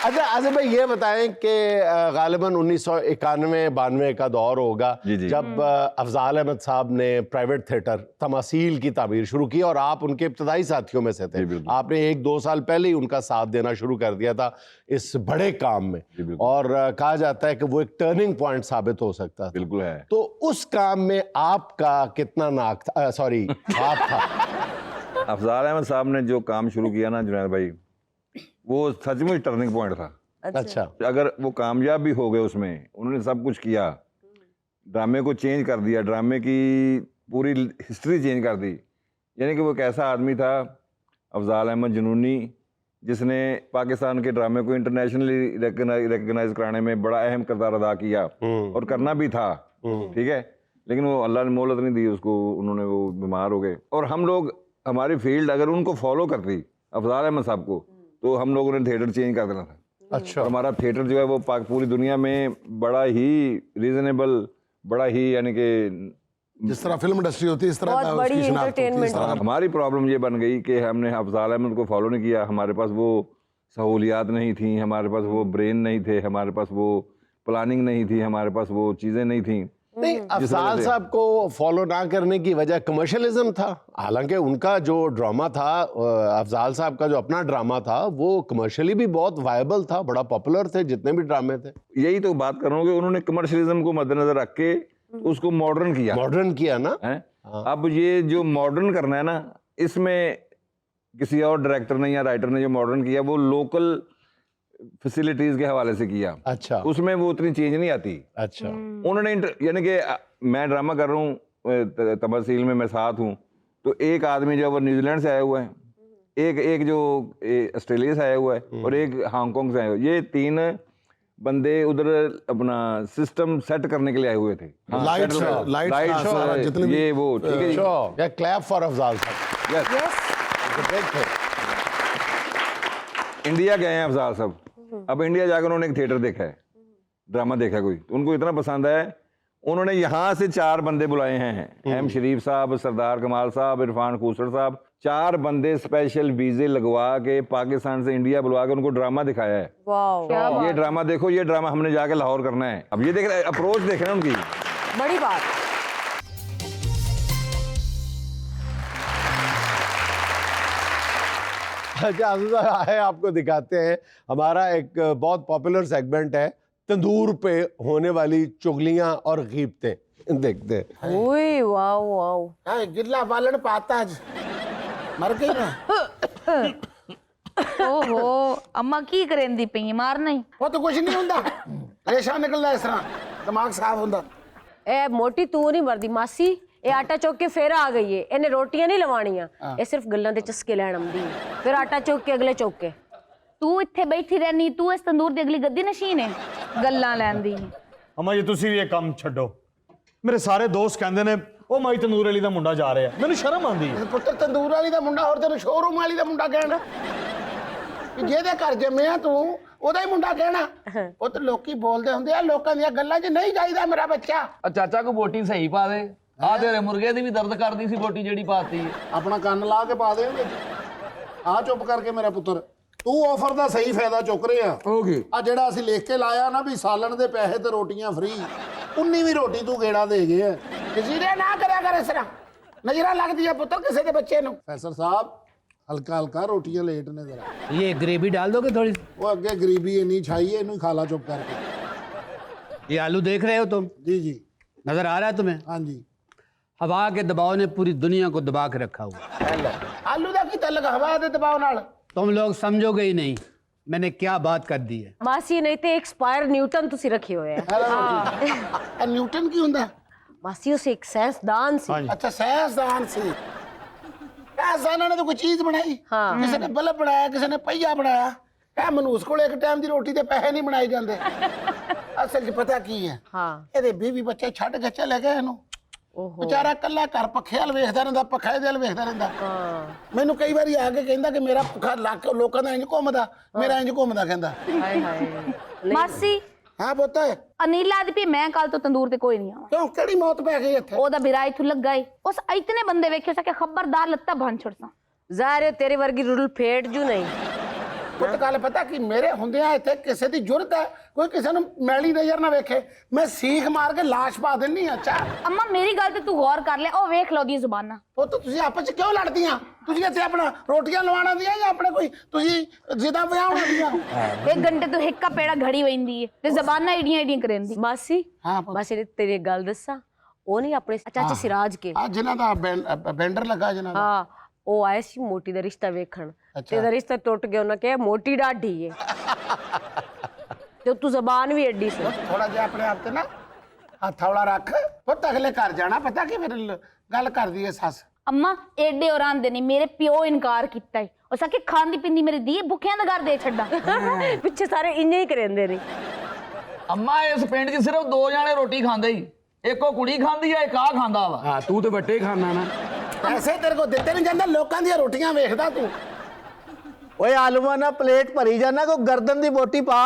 अच्छा आज़म भाई ये बताएं कि गालिबन 1991-92 का दौर होगा जी, जी। जब अफजाल अहमद साहब ने प्राइवेट थिएटर तमासील की तामीर शुरू की और आप उनके इब्तदाई साथियों में से थे। जी, बिल्कुल। आपने 1-2 साल पहले ही उनका साथ देना शुरू कर दिया था इस बड़े काम में, जी, बिल्कुल। और कहा जाता है कि वो एक टर्निंग पॉइंट साबित हो सकता था। बिल्कुल है। तो उस काम में आपका कितना नाक था, सॉरी हाथ था? अफजाल अहमद साहब ने जो काम शुरू किया ना जुनैद भाई, वो सचमुच टर्निंग पॉइंट था। अच्छा अगर वो कामयाब भी हो गए उसमें, उन्होंने सब कुछ किया, ड्रामे को चेंज कर दिया, ड्रामे की पूरी हिस्ट्री चेंज कर दी। यानी कि वो एक ऐसा आदमी था अफजाल अहमद जुनूनी, जिसने पाकिस्तान के ड्रामे को इंटरनेशनली रिकग्नाइज कराने में बड़ा अहम किरदार अदा किया और करना भी था, ठीक है। लेकिन वो अल्लाह ने मोहलत नहीं दी उसको, उन्होंने वो बीमार हो गए। और हम लोग, हमारी फील्ड अगर उनको फॉलो करती अफजाल अहमद साहब को, तो हम लोगों ने थिएटर चेंज कर देना था। अच्छा और हमारा थिएटर जो है वो पूरी दुनिया में बड़ा ही रीजनेबल, बड़ा ही यानी कि जिस तरह फिल्म इंडस्ट्री होती है इस तरह बहुत का बड़ी उसकी शिनाख्त होती है, इस entertainment तरह का। हमारी प्रॉब्लम ये बन गई कि हमने अफजाल अहमद को फॉलो नहीं किया। हमारे पास वो सहूलियात नहीं थी, हमारे पास वो ब्रेन नहीं थे, हमारे पास वो प्लानिंग नहीं थी, हमारे पास वो चीज़ें नहीं थी। नहीं, अफजाल साहब को फॉलो ना करने की वजह कमर्शियलिज्म था। हालांकि उनका जो ड्रामा था, अफजाल साहब का जो अपना ड्रामा था, वो कमर्शियली भी बहुत वायबल था, बड़ा पॉपुलर थे जितने भी ड्रामे थे। यही तो बात कर रहा हूँ कि उन्होंने कमर्शियलिज्म को मद्देनजर रख के उसको मॉडर्न किया। मॉडर्न किया ना। अब ये जो मॉडर्न करना है ना, इसमें किसी और डायरेक्टर ने या राइटर ने जो मॉडर्न किया वो लोकल फैसिलिटीज के हवाले से किया। अच्छा। उसमें वो उतनी चेंज नहीं आती। अच्छा। उन्होंने यानी कि मैं ड्रामा कर रहा हूँ, तमसील में मैं साथ हूँ, तो एक आदमी जो वो न्यूजीलैंड से आया हुआ है, एक जो ऑस्ट्रेलिया से आया हुआ है और एक हांगकांग से आया हुआ है, ये 3 बंदे उधर अपना सिस्टम सेट करने के लिए आए हुए थे। लाइट्स सारा जितने भी ये वो ठीक है जी। या क्लैप फॉर अफजाल साहब। यस, इंडिया गए हैं अफजाल साहब। अब इंडिया जाकर उन्होंने एक थिएटर देखा है, ड्रामा देखा कोई, तो उनको इतना पसंद है, उन्होंने यहाँ से 4 बंदे बुलाए हैं, एम शरीफ साहब, सरदार कमाल साहब, इरफान खूसर साहब, 4 बंदे स्पेशल वीजे लगवा के पाकिस्तान से इंडिया बुलवा के उनको ड्रामा दिखाया है। वाह, ये ड्रामा देखो, ये ड्रामा हमने जाके लाहौर करना है। अब ये देख रहे, अप्रोच देख रहे हैं उनकी, बड़ी बात। अच्छा आज़िज़ आए, आपको दिखाते हैं हमारा एक बहुत पॉपुलर सेगमेंट है, तंदूर पे होने वाली चुगलियां और गीबतें। देखते हैं। ओए वाह वाह, गिल्ला बालन पाता आज मर गई ना। ओहो अम्मा की करेंदी पई मारना ही वो तो कुछ नहीं हुंदा, रेशा निकलदा इस तरह, दिमाग साफ हुंदा। ए मोटी तू नहीं मरदी मासी, ਇਹ ਆਟਾ ਚੁੱਕ ਕੇ ਫੇਰ ਆ ਗਈ ਏ, ਇਹਨੇ ਰੋਟੀਆਂ ਨਹੀਂ ਲਵਾਣੀਆਂ, ਇਹ ਸਿਰਫ ਗੱਲਾਂ ਦੇ ਚਸਕੇ ਲੈਣ ਆਉਂਦੀ ਹੈ। ਫਿਰ ਆਟਾ ਚੁੱਕ ਕੇ ਅਗਲੇ ਚੁੱਕ ਕੇ ਤੂੰ ਇੱਥੇ ਬੈਠੀ ਰਹਿਨੀ, ਤੂੰ ਇਸ ਤੰਦੂਰ ਦੀ ਅਗਲੀ ਗੱਦੀ ਨਸ਼ੀਨ ਹੈ ਗੱਲਾਂ ਲੈਂਦੀ। ਅਮਾ ਜੀ ਤੁਸੀਂ ਵੀ ਇਹ ਕੰਮ ਛੱਡੋ। ਮੇਰੇ ਸਾਰੇ ਦੋਸਤ ਕਹਿੰਦੇ ਨੇ ਉਹ ਮਾਈ ਤੰਦੂਰ ਵਾਲੀ ਦਾ ਮੁੰਡਾ ਜਾ ਰਿਹਾ, ਮੈਨੂੰ ਸ਼ਰਮ ਆਉਂਦੀ ਹੈ। ਪੁੱਤਰ ਤੰਦੂਰ ਵਾਲੀ ਦਾ ਮੁੰਡਾ ਹੋਰ ਤੈਨੂੰ ਸ਼ੋਰੂਮ ਵਾਲੀ ਦਾ ਮੁੰਡਾ ਕਹਿਣਾ, ਜਿਹਦੇ ਘਰ ਜੰਮਿਆ ਤੂੰ ਉਹਦਾ ਹੀ ਮੁੰਡਾ ਕਹਿਣਾ। ਉਹ ਤਾਂ ਲੋਕੀ ਬੋਲਦੇ ਹੁੰਦੇ ਆ, ਲੋਕਾਂ ਦੀਆਂ ਗੱਲਾਂ 'ਚ ਨਹੀਂ ਜਾਈਦਾ ਮੇਰਾ ਬੱਚਾ। ਚਾਚਾ ਕੋ ਬੋਟੀ ਸਹੀ ਪਾ ਦੇ, ਆ ਤੇਰੇ ਮੁਰਗੇ ਦੀ ਵੀ ਦਰਦ ਕਰਦੀ ਸੀ ਬੋਟੀ ਜਿਹੜੀ ਪਾਤੀ। ਆਪਣਾ ਕੰਨ ਲਾ ਕੇ ਪਾ ਦੇ ਉਹਦੇ 'ਚ। ਆ ਚੁੱਪ ਕਰਕੇ ਮੇਰਾ ਪੁੱਤਰ, ਤੂੰ ਆਫਰ ਦਾ ਸਹੀ ਫਾਇਦਾ ਚੁੱਕ ਰਿਹਾ। ਓਕੇ, ਆ ਜਿਹੜਾ ਅਸੀਂ ਲਿਖ ਕੇ ਲਾਇਆ ਨਾ ਵੀ ਸਾਲਣ ਦੇ ਪੈਸੇ ਤੇ ਰੋਟੀਆਂ ਫ੍ਰੀ, 19ਵੀਂ ਰੋਟੀ ਤੂੰ ਗੇੜਾ ਦੇ ਗਿਆ। ਜਜ਼ੀਰੇ ਨਾ ਕਰਿਆ ਕਰ ਇਸ ਤਰ੍ਹਾਂ, ਨਜ਼ਰਾਂ ਲੱਗਦੀ ਆ ਪੁੱਤਰ ਕਿਸੇ ਦੇ ਬੱਚੇ ਨੂੰ। ਪ੍ਰੋਫੈਸਰ ਸਾਹਿਬ ਹਲਕਾ ਹਲਕਾ ਰੋਟੀਆਂ ਲੇਟ ਨੇ ਜ਼ਰਾ। ये ग्रेवी डाल दोगे थोड़ी? ਉਹ ਅੱਗੇ ਗਰੀਬੀ ਇੰਨੀ ਛਾਈ ਹੈ, ਇਹਨੂੰ ਹੀ ਖਾ ਲਾ ਚੁੱਪ ਕਰਕੇ। ये आलू देख रहे हो तुम? ਜੀ ਜੀ नजर आ रहा है तुम्हें? हाँ जी। हवा के दबाव ने पूरी दुनिया को दबा के रखा हुआ। आलू ਦਾ ਕੀ ਤਲਕ ਹਵਾ ਦੇ ਦਬਾਅ ਨਾਲ? तुम लोग समझोगे ही नहीं मैंने क्या बात कर दी है। ਮਾਸੀ ਨਹੀਂ ਤੇ ਐਕਸਪਾਇਰ ਨਿਊਟਨ ਤੁਸੀਂ ਰੱਖੇ ਹੋਏ ਆ। ਇਹ ਨਿਊਟਨ ਕੀ ਹੁੰਦਾ? ਮਾਸੀ ਉਸ ਇੱਕ ਸਾਇੰਸਦਾਨ ਸੀ। ਅੱਛਾ ਸਾਇੰਸਦਾਨ ਸੀ। ਸਾਇੰਸਦਾਨਾਂ ਨੇ ਤਾਂ ਕੋਈ ਚੀਜ਼ ਬਣਾਈ, ਕਿਸੇ ਨੇ ਬਲਬ ਬਣਾਇਆ, ਕਿਸੇ ਨੇ ਪਹੀਆ ਬਣਾਇਆ। ਇਹ ਮਨੂਸ ਕੋਲ ਇੱਕ ਟਾਈਮ ਦੀ ਰੋਟੀ ਦੇ ਪੈਸੇ ਨਹੀਂ ਬਣਾਏ ਜਾਂਦੇ। ਅਸਲ 'ਚ ਪਤਾ ਕੀ ਹੈ, ਇਹਦੇ 20 ਬੱਚੇ ਛੱਡ ਕੇ ਚਲੇ ਗਏ ਇਹਨੂੰ। ਵਿਚਾਰਾ ਕੱਲਾ ਘਰ ਪੱਖੇ ਵੱਲ ਵੇਖਦਾ ਰਹਿੰਦਾ, ਪੱਖੇ ਦੇ ਵੱਲ ਵੇਖਦਾ ਰਹਿੰਦਾ। ਮੈਨੂੰ ਕਈ ਵਾਰੀ ਆ ਕੇ ਕਹਿੰਦਾ ਕਿ ਮੇਰਾ ਪੱਖਾ ਲੱਕ ਲੋਕਾਂ ਦਾ ਇੰਜ ਘੁੰਮਦਾ, ਮੇਰਾ ਇੰਜ ਘੁੰਮਦਾ ਕਹਿੰਦਾ। ਹਾਏ ਹਾਏ। ਮਾਸੀ ਹਾਂ ਪੁੱਤ, ਅਨੀਲਾ ਦੀ ਵੀ ਮੈਂ ਕੱਲ ਤੋਂ ਤੰਦੂਰ ਤੇ ਕੋਈ ਨਹੀਂ ਆਵਾਂ। ਕਿਉਂ ਕਿਹੜੀ ਮੌਤ ਪੈ ਗਈ ਇੱਥੇ? ਉਹਦਾ ਬਿਰਾਈ ਥੂ ਲੱਗਾ ਈ, ਉਸ ਇਤਨੇ ਬੰਦੇ ਵੇਖੇ ਸਕੇ ਖਬਰਦਾਰ ਲੱਤਾਂ ਭੰਨ ਛੜਸਾਂ। ਜ਼ਾਹਿਰ ਹੈ ਤੇਰੇ ਵਰਗੀ ਰੁਲ ਫੇਟ ਜੂ ਨਹੀਂ। ਪੁੱਤ ਗੱਲ ਪਤਾ ਕਿ ਮੇਰੇ ਹੁੰਦਿਆਂ ਇੱਥੇ ਕਿਸੇ ਦੀ ਜ਼ਰੂਰਤ ਹੈ, ਕੋਈ ਕਿਸੇ ਨੂੰ ਮੈਲੀ ਨਜ਼ਰ ਨਾ ਵੇਖੇ, ਮੈਂ ਸੀਖ ਮਾਰ ਕੇ ਲਾਸ਼ ਪਾ ਦਿੰਨੀ ਆ। ਅੱਛਾ ਅੰਮਾ ਮੇਰੀ ਗੱਲ ਤੇ ਤੂੰ ਗੌਰ ਕਰ ਲੈ, ਉਹ ਵੇਖ ਲਓ ਦੀ ਜ਼ੁਬਾਨਾਂ। ਉਹ ਤਾਂ ਤੁਸੀਂ ਆਪਸ 'ਚ ਕਿਉਂ ਲੜਦੀਆਂ? ਤੁਸੀਂ ਇੱਥੇ ਆਪਣਾ ਰੋਟੀਆਂ ਲਵਾਉਣਾ ਦੀਆਂ ਜਾਂ ਆਪਣੇ ਕੋਈ ਤੁਸੀਂ ਜਿੱਦਾਂ ਵਿਆਹਣਾ ਦੀਆਂ? ਇੱਕ ਘੰਟੇ ਤੋਂ ਹਿੱਕਾ ਪੇੜਾ ਘੜੀ ਵੈਂਦੀ ਏ ਤੇ ਜ਼ਬਾਨਾਂ ਏਡੀਆਂ ਏਡੀਆਂ ਕਰੇਂਦੀ। ਮਾਸੀ ਹਾਂ ਪੁੱਤ। ਮਾਸੀ ਨੇ ਤੇਰੀ ਗੱਲ ਦੱਸਾਂ, ਉਹ ਨਹੀਂ ਆਪਣੇ ਚਾਚੇ ਸਿਰਾਜ ਕੇ, ਆ ਜਿਨ੍ਹਾਂ ਦਾ ਬੈਂਡਰ ਲੱਗਾ ਜਿਨ੍ਹਾਂ ਦਾ। ਹਾਂ ਉਹ ਆਏ ਸੀ ਮੋਟੀ ਦਾ ਰਿਸ਼ਤਾ ਵੇਖਣ, ਤੇ ਇਹਦਾ ਰਿਸ਼ਤਾ ਟੁੱਟ ਗਿਆ। ਉਹਨਾਂ ਕਿਹਾ ਮੋਟੀ ਡਾਢੀ ਏ ਤੇ ਤੂੰ ਜ਼ਬਾਨ ਵੀ ਐਡੀ ਸੀ। ਥੋੜਾ ਜਿਹਾ ਆਪਣੇ ਆਪ ਤੇ ਨਾ ਹੱਥ ਹੌਲਾ ਰੱਖ, ਪੁੱਤ ਅਗਲੇ ਘਰ ਜਾਣਾ। ਪਤਾ ਕੀ ਫਿਰ ਗੱਲ ਕਰਦੀ ਏ ਸੱਸ। ਅੰਮਾ ਏਡੇ ਔਰਾਂ ਦੇ ਨਹੀਂ, ਮੇਰੇ ਪਿਓ ਇਨਕਾਰ ਕੀਤਾ ਈ। ਉਹ ਸਕੇ ਖਾਂਦੀ ਪਿੰਦੀ ਮੇਰੀ ਦੀ ਭੁੱਖਿਆਂ ਦਾ ਘਰ ਦੇ ਛੱਡਾ। ਪਿੱਛੇ ਸਾਰੇ ਇੰਨੇ ਹੀ ਕਰਿੰਦੇ ਨੇ। ਅੰਮਾ ਇਸ ਪਿੰਡ 'ਚ ਸਿਰਫ 2 ਜਾਣੇ ਰੋਟੀ ਖਾਂਦੇ ਹੀ, ਇੱਕ ਉਹ ਕੁੜੀ ਖਾਂਦੀ ਆ, ਇੱਕ ਆ ਖਾਂਦਾ ਵਾ। ਹਾਂ ਤੂੰ ਤੇ ਵੱਟੇ ਖਾਣਾ ਨਾ। ਪੈਸੇ ਤੇਰੇ ਕੋਲ ਦਿੱਤੇ ਨਹੀਂ ਜਾਂਦੇ, ਲੋਕਾਂ ਦੀਆਂ ਰੋਟੀਆਂ ਵੇਖਦਾ ਤੂੰ। ओए आलूआ ना प्लेट भरी जाना को गर्दन दी बोटी पा।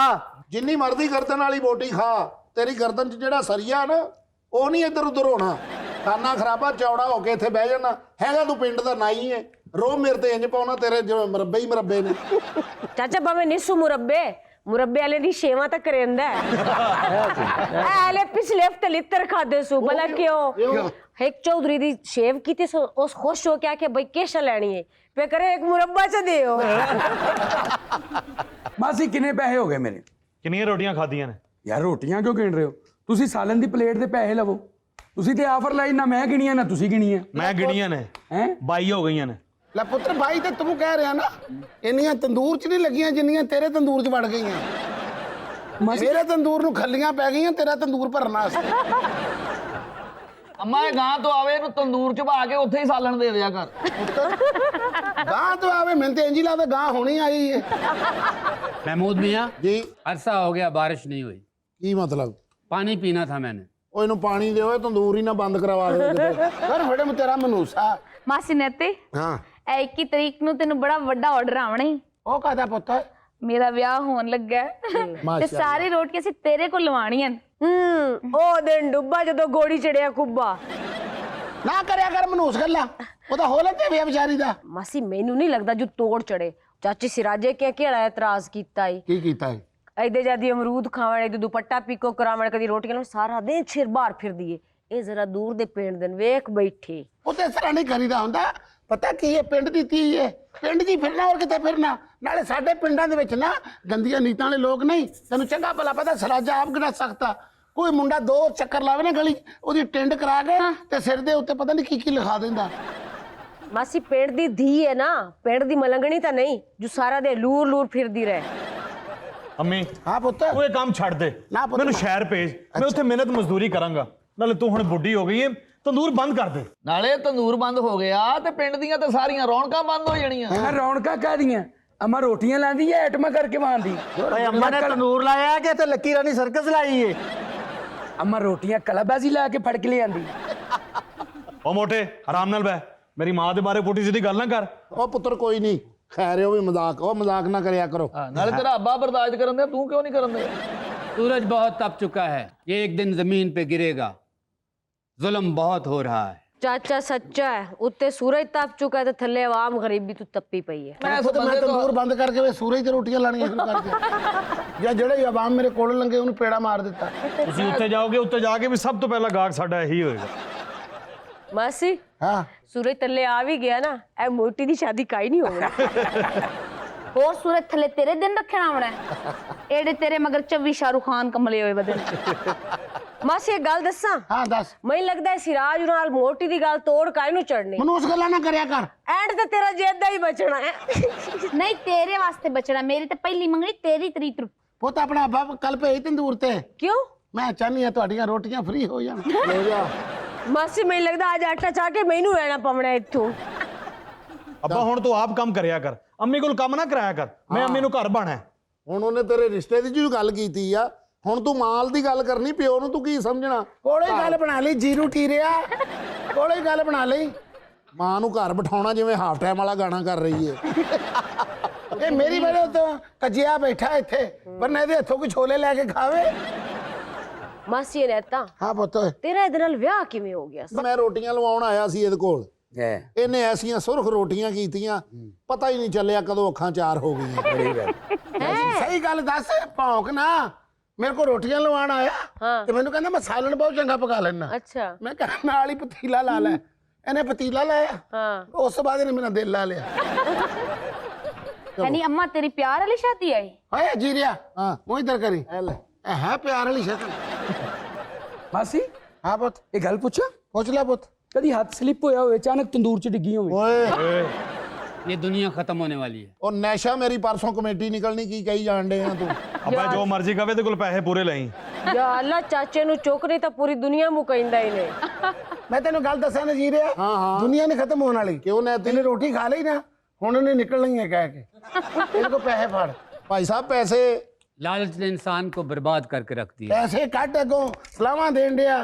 ਜਿੰਨੀ ਮਰਜ਼ੀ ਗਰਦਨ ਵਾਲੀ ਬੋਟੀ ਖਾ, ਤੇਰੀ ਗਰਦਨ 'ਚ ਜਿਹੜਾ ਸਰੀਆ ਨਾ ਉਹ ਨਹੀਂ ਇੱਧਰ ਉੱਧਰ ਹੋਣਾ। ਖਾਨਾ ਖਰਾਬਾ ਚੌੜਾ ਹੋ ਕੇ ਇੱਥੇ ਬਹਿ ਜਾਣਾ। ਹੈਗਾ ਤੂੰ ਪਿੰਡ ਦਾ ਨਾਈ ਹੈ, ਰੋ ਮੇਰੇ ਤੇ ਇੰਜ ਪਾਉਣਾ, ਤੇਰੇ ਜਿਵੇਂ ਮਰੱਬੇ ਹੀ ਮਰੱਬੇ ਨੇ। ਚਾਚਾ ਭਾਵੇਂ ਨਿਸੂ ਮੁਰੱਬੇ, ਮੁਰੱਬੇ ਵਾਲੇ ਦੀ ਛੇਵਾਂ ਤੱਕ ਰਹਿੰਦਾ ਹੈ ਐਲੇ ਪਿਛਲੇ ਹਫਤੇ ਲਿੱਤਰ ਖਾਦੇ ਸੂ ਭਲਾ ਕਿਉਂ ਇੱਕ ਚੌਧਰੀ ਦੀ ਸ਼ੇਵ ਕੀਤੀ ਸੋ ਉਸ ਖੁਸ਼ ਹੋ ਕੇ ਆਖੇ ਬਈ ਕੇਸ਼ਾ ਲੈਣੀ ਹੈ ਫੇ ਕਰੇ ਇੱਕ ਮੁਰੱਬਾ ਚ ਦਿਓ ਮਾਸੀ ਕਿੰਨੇ ਪੈਸੇ ਹੋ ਗਏ ਮੇਰੇ? ਕਿੰਨੀਆਂ ਰੋਟੀਆਂ ਖਾਧੀਆਂ ਨੇ? ਯਾਰ ਰੋਟੀਆਂ ਕਿਉਂ ਗਿਣ ਰਹੇ ਹੋ? ਤੁਸੀਂ ਸਾਲਨ ਦੀ ਪਲੇਟ ਦੇ ਪੈਸੇ ਲਵੋ। ਤੁਸੀਂ ਤੇ ਆਫਰ ਲਾਈ, ਨਾ ਮੈਂ ਗਿਣੀਆਂ ਨਾ ਤੁਸੀਂ ਗਿਣੀਆਂ। ਮੈਂ ਗਿਣੀਆਂ ਨੇ, ਹੈ 22 ਹੋ ਗਈਆਂ ਨੇ। ਲੈ ਪੁੱਤਰ ਭਾਈ ਤੇ ਤੂੰ ਕਹਿ ਰਿਹਾ ਨਾ ਇੰਨੀਆਂ ਤੰਦੂਰ 'ਚ ਨਹੀਂ ਲੱਗੀਆਂ ਜਿੰਨੀਆਂ ਤੇਰੇ ਤੰਦੂਰ 'ਚ ਵੜ ਗਈਆਂ। ਮੇਰੇ ਤੰਦੂਰ ਨੂੰ ਖੱਲੀਆਂ ਪੈ ਗਈਆਂ ਤੇਰਾ ਤੰਦੂਰ ਭਰਨ ਵਾਸਤੇ। ਅੰਮਾ ਇਹ ਗਾਂ ਤੋਂ ਆਵੇ ਇਹਨੂੰ ਤੰਦੂਰ ਚ ਭਾ ਕੇ ਉੱਥੇ ਹੀ ਸਾਲਣ ਦੇ ਦਿਆ ਕਰ। ਗਾਂ ਤੋਂ ਆਵੇ ਮੈਨੂੰ ਤੇ ਇੰਜ ਹੀ ਲੱਗਦਾ ਗਾਂ ਹੋਣੀ ਆਈ ਹੈ। महमूद मियाँ जी अरसा हो गया बारिश नहीं हुई, की मतलब? पानी पीना था मैंने। ਉਹ ਇਹਨੂੰ ਪਾਣੀ ਦਿਓ, ਇਹ ਤੰਦੂਰ ਹੀ ਨਾ ਬੰਦ ਕਰਵਾ ਦੇ ਕਿਤੇ। ਪਰ ਫੜੇ ਮੈਂ ਤੇਰਾ ਮਨੂਸਾ। ਮਾਸੀ ਨੇਤੇ ਹਾਂ ਐ 21 ਤਰੀਕ ਨੂੰ ਤੈਨੂੰ ਬੜਾ ਵੱਡਾ ਆਰਡਰ ਆਉਣਾ ਈ। ਉਹ ਕਾਹਦਾ ਪੁੱਤ? ਮੇਰਾ ਵਿਆਹ ਹੋਣ ਲੱਗਾ ਹੈ ਤੇ ਸਾਰੀ ਰੋਟੀਆਂ ਅਸੀਂ ਤੇਰੇ ਕੋਲ ਲਵਾਣੀਆਂ। ਉਹ ਦਿਨ ਡੁੱਬਾ ਜਦੋਂ ਗੋੜੀ ਚੜਿਆ ਕੁੱਬਾ। ਨਾ ਕਰਿਆ ਕਰ ਮਨੂਸ ਗੱਲਾਂ, ਉਹਦਾ ਹੋ ਲੈਂਦੇ ਵਿਆਹ ਵਿਚਾਰੀ ਦਾ। ਮਾਸੀ ਮੈਨੂੰ ਨਹੀਂ ਲੱਗਦਾ ਜੋ ਤੋੜ ਚੜੇ। ਚਾਚੀ ਸਿਰਾਜੇ ਕੇ ਕਿਹੜਾ ਇਤਰਾਜ਼ ਕੀਤਾ ਈ? ਕੀ ਕੀਤਾ ਹੈ? ਇਹਦੇ ਜਦੀ ਅਮਰੂਦ ਖਾਵਣ, ਇਹਦੇ ਦੁਪੱਟਾ ਪੀਕੋ ਕਰਾਵਣ, ਕਦੀ ਰੋਟੀਆਂ ਨੂੰ ਸਾਰਾ ਦਿਨ ਛਿਰ ਬਾਹਰ ਫਿਰਦੀ ਏ। ਇਹ ਜ਼ਰਾ ਦੂਰ ਦੇ ਪਿੰਡ ਦੇ ਵੇਖ ਬੈਠੇ। ਉਹ ਤੇ ਇਸ ਤਰ੍ਹਾਂ ਨਹੀਂ ਕਰੀਦਾ ਹੁੰਦਾ। ਪਤਾ ਕੀ ਹੈ, ਪਿੰਡ ਦੀ ਧੀ ਹੈ, ਪਿੰਡ 'ਚ ਹੀ ਫਿਰਨਾ ਹੋਰ ਕਿਤੇ ਫਿਰਨਾ। ਨਾਲੇ ਸਾਡੇ ਪਿੰਡਾਂ ਦੇ ਵਿੱਚ ਨਾ ਗੰਦੀਆਂ ਨੀਤਾਂ ਵਾਲੇ ਲੋਕ ਨਹੀਂ। ਤੈਨੂੰ ਚੰਗਾ ਭਲਾ ਪਤਾ ਸਰਾਜਾ ਆਪ ਕਿਹੜਾ ਸਕਤਾ। ਕੋਈ ਮੁੰਡਾ 2 ਚੱਕਰ ਲਾਵੇ ਨਾ ਗਲੀ, ਉਹਦੀ ਟਿੰਡ ਕਰਾ ਕੇ ਤੇ ਸਿਰ ਦੇ ਉੱਤੇ ਪਤਾ ਨਹੀਂ ਕੀ ਕੀ ਲਿਖਾ ਦਿੰਦਾ। ਮਾਸੀ ਪਿੰਡ ਦੀ ਧੀ ਹੈ ਨਾ, ਪਿੰਡ ਦੀ ਮਲੰਗਣੀ ਤਾਂ ਨਹੀਂ ਜੋ ਸਾਰਾ ਦੇ ਲੂਰ ਲੂਰ ਫਿਰਦੀ ਰਹੇ। ਅੰਮੀ ਹਾਂ ਪੁੱਤ, ਉਹ ਇਹ ਕੰਮ ਛੱਡ ਦੇ, ਨਾ ਪੁੱਤ, ਮੈਨੂੰ ਸ਼ਹਿਰ ਭੇਜ, ਮੈਂ ਉੱਥੇ ਮਿਹਨਤ ਮਜ਼ਦੂਰੀ ਕਰਾਂਗਾ। ਨਾਲੇ ਤੂੰ ਹੁਣ ਬੁੱਢੀ ਹੋ ਗਈ ਏ, ਤੰਦੂਰ ਬੰਦ ਕਰ ਦੇ। ਨਾਲੇ ਤੰਦੂਰ ਬੰਦ ਹੋ ਗਿਆ ਤੇ ਪਿੰਡ ਦੀਆਂ ਤੇ ਸਾਰੀਆਂ ਰੌਣਕਾਂ ਬੰਦ ਹੋ ਜਾਣੀਆਂ। ਮੈਂ ਰੌਣਕਾਂ ਕਾਹਦੀਆਂ? ਅਮਾ ਰੋਟੀਆਂ ਲਾਂਦੀ ਐ ਐਟਮਾਂ ਕਰਕੇ ਮਾਂਦੀ। ਓਏ ਅੰਮਾ ਨੇ ਤੰਦੂਰ ਲਾਇਆ ਕਿ ਤੇ ਲੱਕੀ ਰਾਣੀ ਸਰਕਸ ਲਾਈ ਏ? ਅਮਾ ਰੋਟੀਆਂ ਕਲਾਬਾਜ਼ੀ ਲਾ ਕੇ ਫੜ ਕੇ ਲਿਆਂਦੀ। ਉਹ ਮੋਟੇ ਆਰਾਮ ਨਾਲ ਬਹਿ, ਮੇਰੀ ਮਾਂ ਦੇ ਬਾਰੇ ਪੁੱਠੀ ਸਿੱਧੀ ਗੱਲ ਨਾ ਕਰ। ਉਹ ਪੁੱਤਰ ਕੋਈ ਨਹੀਂ, ਖੈਰ ਉਹ ਵੀ ਮਜ਼ਾਕ, ਉਹ ਮਜ਼ਾਕ ਨਾ ਕਰਿਆ ਕਰੋ। ਨਾਲੇ ਤੇਰਾ ਅੱਬਾ ਬਰਦਾਸ਼ਤ ਕਰਨ ਦੇ, ਤੂੰ ਕਿਉਂ ਨਹੀਂ ਕਰਨ ਦੇ? सूरज बहुत तप चुका है, ये एक दिन जमीन पे गिरेगा। जुल्म बहुत हो रहा है। ਚਾਚਾ ਸੱਚਾ ਹੈ, ਉੱਤੇ ਸੂਰਜ ਤਪ ਚੁੱਕਾ ਤੇ ਥੱਲੇ ਆਵਾਮ ਗਰੀਬੀ ਤੋਂ ਤੱਪੀ ਪਈ ਹੈ। ਮੈਂ ਪੁੱਤ ਮੈਂ ਤੰਦੂਰ ਬੰਦ ਕਰਕੇ ਵੇ ਸੂਰਜ ਤੇ ਰੋਟੀਆਂ ਲਾਣੀਆਂ ਸ਼ੁਰੂ ਕਰ ਦਿੱਤੀਆਂ। ਜਾਂ ਜਿਹੜੇ ਆਵਾਮ ਮੇਰੇ ਕੋਲ ਲੰਗੇ ਉਹਨੂੰ ਪੇੜਾ ਮਾਰ ਦਿੱਤਾ। ਤੁਸੀਂ ਉੱਥੇ ਜਾਓਗੇ, ਉੱਥੇ ਜਾ ਕੇ ਵੀ ਸਭ ਤੋਂ ਪਹਿਲਾਂ ਗਾਹਕ ਸਾਡਾ ਇਹੀ ਹੋਏਗਾ। ਮਾਸੀ ਹਾਂ ਸੂਰਜ ਥੱਲੇ ਆ ਵੀ ਗਿਆ ਨਾ, ਇਹ ਮੋਟੀ ਦੀ ਸ਼ਾਦੀ ਕਾਈ ਨਹੀਂ ਹੋਣੀ। ਹੋਰ ਸੂਰਜ ਥੱਲੇ ਤੇਰੇ ਦਿਨ ਰੱਖਣਾ ਆਉਣਾ ਇਹੜੇ ਤੇਰੇ ਮਗਰ 24 ਸ਼ਾਹਰੁਖ ਖਾਨ ਕਮਲੇ ਹੋਏ ਬਦਲ। ਮਾਸੀ ਇੱਕ ਗੱਲ ਦੱਸਾਂ, ਹਾਂ ਦੱਸ। ਮੈਨੂੰ ਲੱਗਦਾ ਹੈ ਸਿਰਾਜ ਨਾਲ ਮੋਟੀ ਦੀ ਗੱਲ ਤੋੜ ਕਾਈ ਨੂੰ ਚੜਨੀ। ਮਨੂਸ ਗੱਲਾਂ ਨਾ ਕਰਿਆ ਕਰ। ਐਂਡ ਤੇ ਤੇਰਾ ਜੇਦਾ ਹੀ ਬਚਣਾ ਹੈ। ਨਹੀਂ ਤੇਰੇ ਵਾਸਤੇ ਬਚਣਾ, ਮੇਰੀ ਤੇ ਪਹਿਲੀ ਮੰਗਣੀ ਤੇਰੀ ਤਰੀਕ ਨੂੰ। ਪੁੱਤ ਆਪਣਾ ਅੱਬਾ ਕੱਲ ਭੇਜ ਤੰਦੂਰ ਤੇ। ਕਿਉਂ? ਮੈਂ ਚਾਹਨੀ ਆ ਤੁਹਾਡੀਆਂ ਰੋਟੀਆਂ ਫ੍ਰੀ ਹੋ ਜਾਣ। ਲੈ ਜਾ। ਮਾਸੀ ਮੈਨੂੰ ਲੱਗਦਾ ਅੱਜ ਆਟਾ ਚਾ ਕੇ ਮੈਨੂੰ ਰਹਿਣਾ ਪਵਣਾ ਇੱਥੋਂ। ਅੱਬਾ ਹੁਣ ਤੂੰ ਆਪ ਕੰਮ ਕਰਿਆ ਕਰ, ਅੰਮੀ ਕੋਲ ਕੰਮ ਨਾ ਕਰਾਇਆ ਕਰ। ਮੈਂ ਅੰਮੀ ਨੂੰ ਘਰ ਬਾਣਾ। ਹੁਣ ਉਹਨੇ ਤੇਰੇ ਰਿਸ਼ਤੇ ਦੀ ਜੋ ਗੱਲ ਕੀਤੀ ਆ, ਹੁਣ ਤੂੰ ਮਾਲ ਦੀ ਗੱਲ ਕਰਨੀ, ਪਿਓ ਨੂੰ ਤੂੰ ਕੀ ਸਮਝਣਾ? ਕੋਲੇ ਗੱਲ ਬਣਾ ਲਈ, ਜੀਰੂ ਟੀਰਿਆ ਕੋਲੇ ਗੱਲ ਬਣਾ ਲਈ। ਮਾਂ ਨੂੰ ਘਰ ਬਿਠਾਉਣਾ ਜਿਵੇਂ ਹਾਫ ਟਾਈਮ ਵਾਲਾ ਗਾਣਾ ਕਰ ਰਹੀ ਏ। ਇਹ ਮੇਰੀ ਵਜ੍ਹਾ ਤੋਂ ਕੱਜਿਆ ਬੈਠਾ ਇੱਥੇ, ਪਰ ਇਹਦੇ ਹੱਥੋਂ ਕੋਈ ਛੋਲੇ ਲੈ ਕੇ ਖਾਵੇ। ਮਾਸੀ ਨੇ ਤਾਂ ਹਾਂ ਪੁੱਤ, ਤੇਰਾ ਇਹਦੇ ਨਾਲ ਵਿਆਹ ਕਿਵੇਂ ਹੋ ਗਿਆ? ਮੈਂ ਰੋਟੀਆਂ ਲਵਾਉਣ ਆਇਆ ਸੀ ਇਹਦੇ ਕੋਲ, ਇਹਨੇ ਐਸੀਆਂ ਸੁਰਖ ਰੋਟੀਆਂ ਕੀਤੀਆਂ, ਪਤਾ ਹੀ ਨਹੀਂ ਚੱਲਿਆ ਕਦੋਂ ਅੱਖਾਂ ਚਾਰ ਹੋ ਗਈਆਂ। ਸਹੀ ਗੱਲ ਦੱਸ, ਭੌਂਕ ਨਾ। ਮੇਰੇ ਕੋਲ ਰੋਟੀਆਂ ਲਵਾਉਣ ਆਇਆ ਤੇ ਮੈਨੂੰ ਕਹਿੰਦਾ ਮੈਂ ਸਾਲਣ ਬਹੁਤ ਚੰਗਾ ਪਕਾ ਲੈਣਾ। ਅੱਛਾ। ਮੈਂ ਕਿਹਾ ਨਾਲ ਹੀ ਪਤੀਲਾ ਲਾ ਲੈ। ਇਹਨੇ ਪਤੀਲਾ ਲਾਇਆ, ਹਾਂ। ਉਸ ਤੋਂ ਬਾਅਦ ਇਹਨੇ ਮੇਰਾ ਦਿਲ ਲਾ ਲਿਆ। यानी अम्मा तेरी प्यार वाली शादी आई? ਓਏ ਜੀਰਿਆ, ਹਾਂ। ਉਹ ਇਧਰ ਕਰੀ। ਲੈ ਇਹ ਹੈ ਪਿਆਰ ਵਾਲੀ ਸ਼ਕਲ। ਮਾਸੀ ਹਾਂ ਪੁੱਤ, ਇਹ ਗੱਲ ਪੁੱਛਾਂ? ਪੁੱਛ ਲੈ ਪੁੱਤ। ਕਦੀ ਹੱਥ ਸਲਿੱਪ ਹੋਇਆ ਹੋਵੇ, ਅਚਾਨਕ ਤੰਦੂਰ 'ਚ ਡਿੱਗੀ ਹੋਵੇ? ਓਏ ये दुनिया खत्म होने वाली है। ਉਹ ਨੈਸ਼ਾ ਮੇਰੀ ਪਰਸੋਂ ਕਮੇਟੀ ਨਿਕਲਣੀ, ਕੀ ਕਹੀ ਜਾਣ ਡੇ ਆ ਤੂੰ? ਅੱਬਾ ਜੋ ਮਰਜ਼ੀ ਕਵੇ ਤੇ ਕੋਲ ਪੈਸੇ ਪੂਰੇ ਲਈ। ਯਾ ਅੱਲਾ, ਚਾਚੇ ਨੂੰ ਚੁੱਕ ਨਹੀਂ ਤਾਂ ਪੂਰੀ ਦੁਨੀਆ ਮੁਕੈਂਦਾ ਹੀ ਨੇ। ਮੈਂ ਤੈਨੂੰ ਗੱਲ ਦੱਸਾਂ ਨਾ ਜੀਰਿਆ, ਹਾਂ, ਹਾਂ। ਦੁਨੀਆ ਨਹੀਂ ਖਤਮ ਹੋਣ ਵਾਲੀ। ਕਿਉਂ ਨਾ ਤੈਨੂੰ ਰੋਟੀ ਖਾ ਲਈ ਨਾ, ਹੁਣ ਉਹਨੇ ਨਿਕਲਣੀ ਹੈ ਕਹਿ ਕੇ। ਇਹਦੇ ਕੋਲ ਪੈਸੇ ਫੜ। ਭਾਈ ਸਾਹਿਬ ਪੈਸੇ लालच ने इंसान को बर्बाद करके रख दिया। ਪੈਸੇ ਕੱਢ ਅੱਗੋਂ ਸਲਾਮਾਂ ਦੇਣ ਡਿਆ।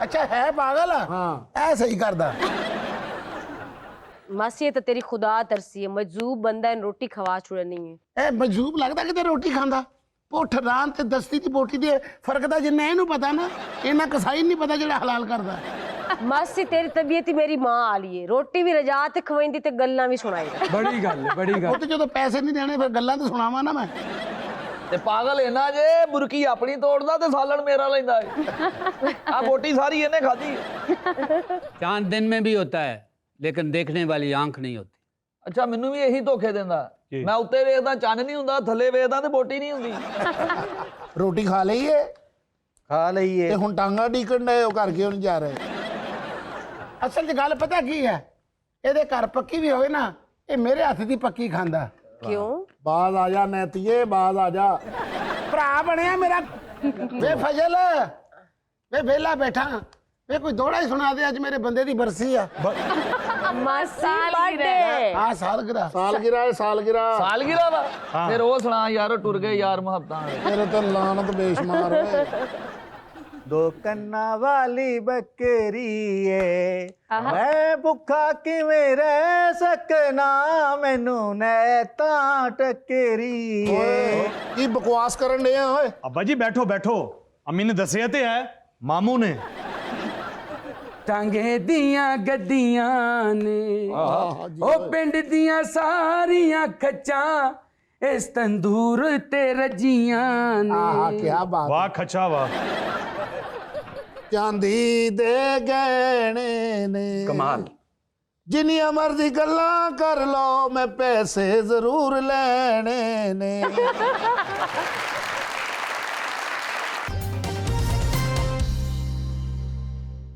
ਅੱਛਾ ਹੈ ਪਾਗਲ ਆ? ਹਾਂ। ਐ ਸਹੀ ਕਰਦਾ। ਮਾਸੀ ਇਹ ਤਾਂ ਤੇਰੀ ਖੁਦਾ ਤਰਸੀ ਹੈ, ਮਜਜ਼ੂਬ ਬੰਦਾ ਇਹਨੂੰ ਰੋਟੀ ਖਵਾ ਛੁੜਨੀ ਹੈ। ਇਹ ਮਜੂਬ ਲੱਗਦਾ ਕਿਤੇ ਰੋਟੀ ਖਾਂਦਾ। ਪੁੱਠ ਰਾਂ ਤੇ ਦਸਤੀ ਦੀ ਬੋਟੀ ਦੇ ਫਰਕ ਦਾ ਜਿੰਨਾ ਇਹਨੂੰ ਪਤਾ ਨਾ, ਇਹਨਾਂ ਕਸਾਈ ਨਹੀਂ ਪਤਾ ਜਿਹੜਾ ਹਲਾਲ ਕਰਦਾ। ਮਾਸੀ ਤੇਰੀ ਤਬੀਅਤ ਹੀ ਮੇਰੀ ਮਾਂ ਵਾਲੀ ਹੈ, ਰੋਟੀ ਵੀ ਰਜਾ ਤੇ ਖਵਾਈਂਦੀ ਤੇ ਗੱਲਾਂ ਵੀ ਸੁਣਾਈ। ਬੜੀ ਗੱਲ ਹੈ, ਬੜੀ ਗੱਲ। ਉਹ ਤੇ ਜਦੋਂ ਪੈਸੇ ਨਹੀਂ ਦੇਣੇ ਫਿਰ ਗੱਲਾਂ ਤਾਂ ਸੁਣਾਵਾਂ ਨਾ ਮੈਂ। ਤੇ ਪਾਗਲ ਇਹਨਾਂ ਜੇ ਬੁਰਕੀ ਆਪਣੀ ਤੋੜਦਾ ਤੇ ਸਾਲਣ ਮੇਰਾ ਲੈਂਦਾ ਏ ਆ ਬੋਟੀ ਸਾਰੀ ਇਹਨੇ ਖਾਧੀ। चांद दिन में भी होता है लेकिन देखने वाली आंख नहीं होती। ਅੱਛਾ ਮੈਨੂੰ ਵੀ ਇਹੀ ਧੋਖੇ ਦਿੰਦਾ। ਮੈਂ ਉੱਤੇ ਵੇਖਦਾ ਚੰਨ ਨਹੀਂ ਹੁੰਦਾ, ਥੱਲੇ ਵੇਖਦਾ ਤੇ ਬੋਟੀ ਨਹੀਂ ਹੁੰਦੀ। ਰੋਟੀ ਖਾ ਲਈਏ ਖਾ ਲਈਏ ਤੇ ਹੁਣ ਟਾਂਗਾ ਢੀਕਣ ਡਏ ਹੋ, ਘਰ ਕਿਉਂ ਨਹੀਂ ਜਾ ਰਹੇ? ਅਸਲ 'ਚ ਗੱਲ ਪਤਾ ਕੀ ਹੈ, ਇਹਦੇ ਘਰ ਪੱਕੀ ਵੀ ਹੋਵੇ ਨਾ, ਇਹ ਮੇਰੇ ਹੱਥ ਦੀ ਪੱਕੀ ਖਾਂਦਾ। ਕਿਉਂ? ਬਾਜ਼ ਆ ਜਾ ਨੈਤੀਏ, ਬਾਜ਼ ਆ ਜਾ। ਭਰਾ ਬਣਿਆ ਮੇਰਾ। ਵੇ ਫਜ਼ਲ, ਵੇ ਵਿਹਲਾ ਬੈਠਾ, ਵੇ ਕੋਈ ਦੋੜਾ ਹੀ ਸੁਣਾ ਦੇ, ਅੱਜ ਮੇਰੇ ਬੰਦੇ ਦੀ ਬਰਸੀ ਆ। ਮਾਸੀ ਬਰਥਡੇ। ਆ ਸਾਲਗਿਰਾ। ਸਾਲਗਿਰਾ ਹੈ, ਸਾਲਗਿਰਾ। ਸਾਲਗਿਰਾ ਵਾ ਫਿਰ ਉਹ ਸੁਣਾ ਯਾਰ, ਟੁਰ ਗਏ ਯਾਰ ਮੁਹੱਬਤਾਂ। ਤੇਰੇ ਤੇ ਲਾਨਤ ਬੇਸ਼ੁਮਾਰ ਓਏ। ਦੋ ਕੰਨਾਂ ਵਾਲੀ ਬੱਕਰੀ ਏ, ਮੈਂ ਭੁੱਖਾ ਕਿਵੇਂ ਰਹਿ ਸਕਣਾ, ਮੈਨੂੰ ਨੈ ਤਾਂ ਟੱਕਰੀ ਏ। ਕੀ ਬਕਵਾਸ ਕਰਨ ਡਏ ਆ ਓਏ? अब्बा जी बैठो बैठो, अम्मी ने दसिया ते है, मामू ने। ਟਾਂਗੇ ਦੀਆਂ ਗੱਡੀਆਂ ਨੇ ਉਹ ਪਿੰਡ ਦੀਆਂ ਸਾਰੀਆਂ ਖੱਚਾਂ ਇਸ ਤੰਦੂਰ ਤੇ ਰੱਜੀਆਂ ਆਹਾ ਨੇ। ਕੀ ਬਾਤ। वाह खचा वाह। ਚਾਂਦੀ ਦੇ ਗਹਿਣੇ ਨੇ ਕਮਾਲ। ਜਿੰਨੀਆਂ ਮਰਜ਼ੀ ਗੱਲਾਂ ਕਰ ਲਓ, ਮੈਂ ਪੈਸੇ ਜ਼ਰੂਰ ਲੈਣੇ ਨੇ।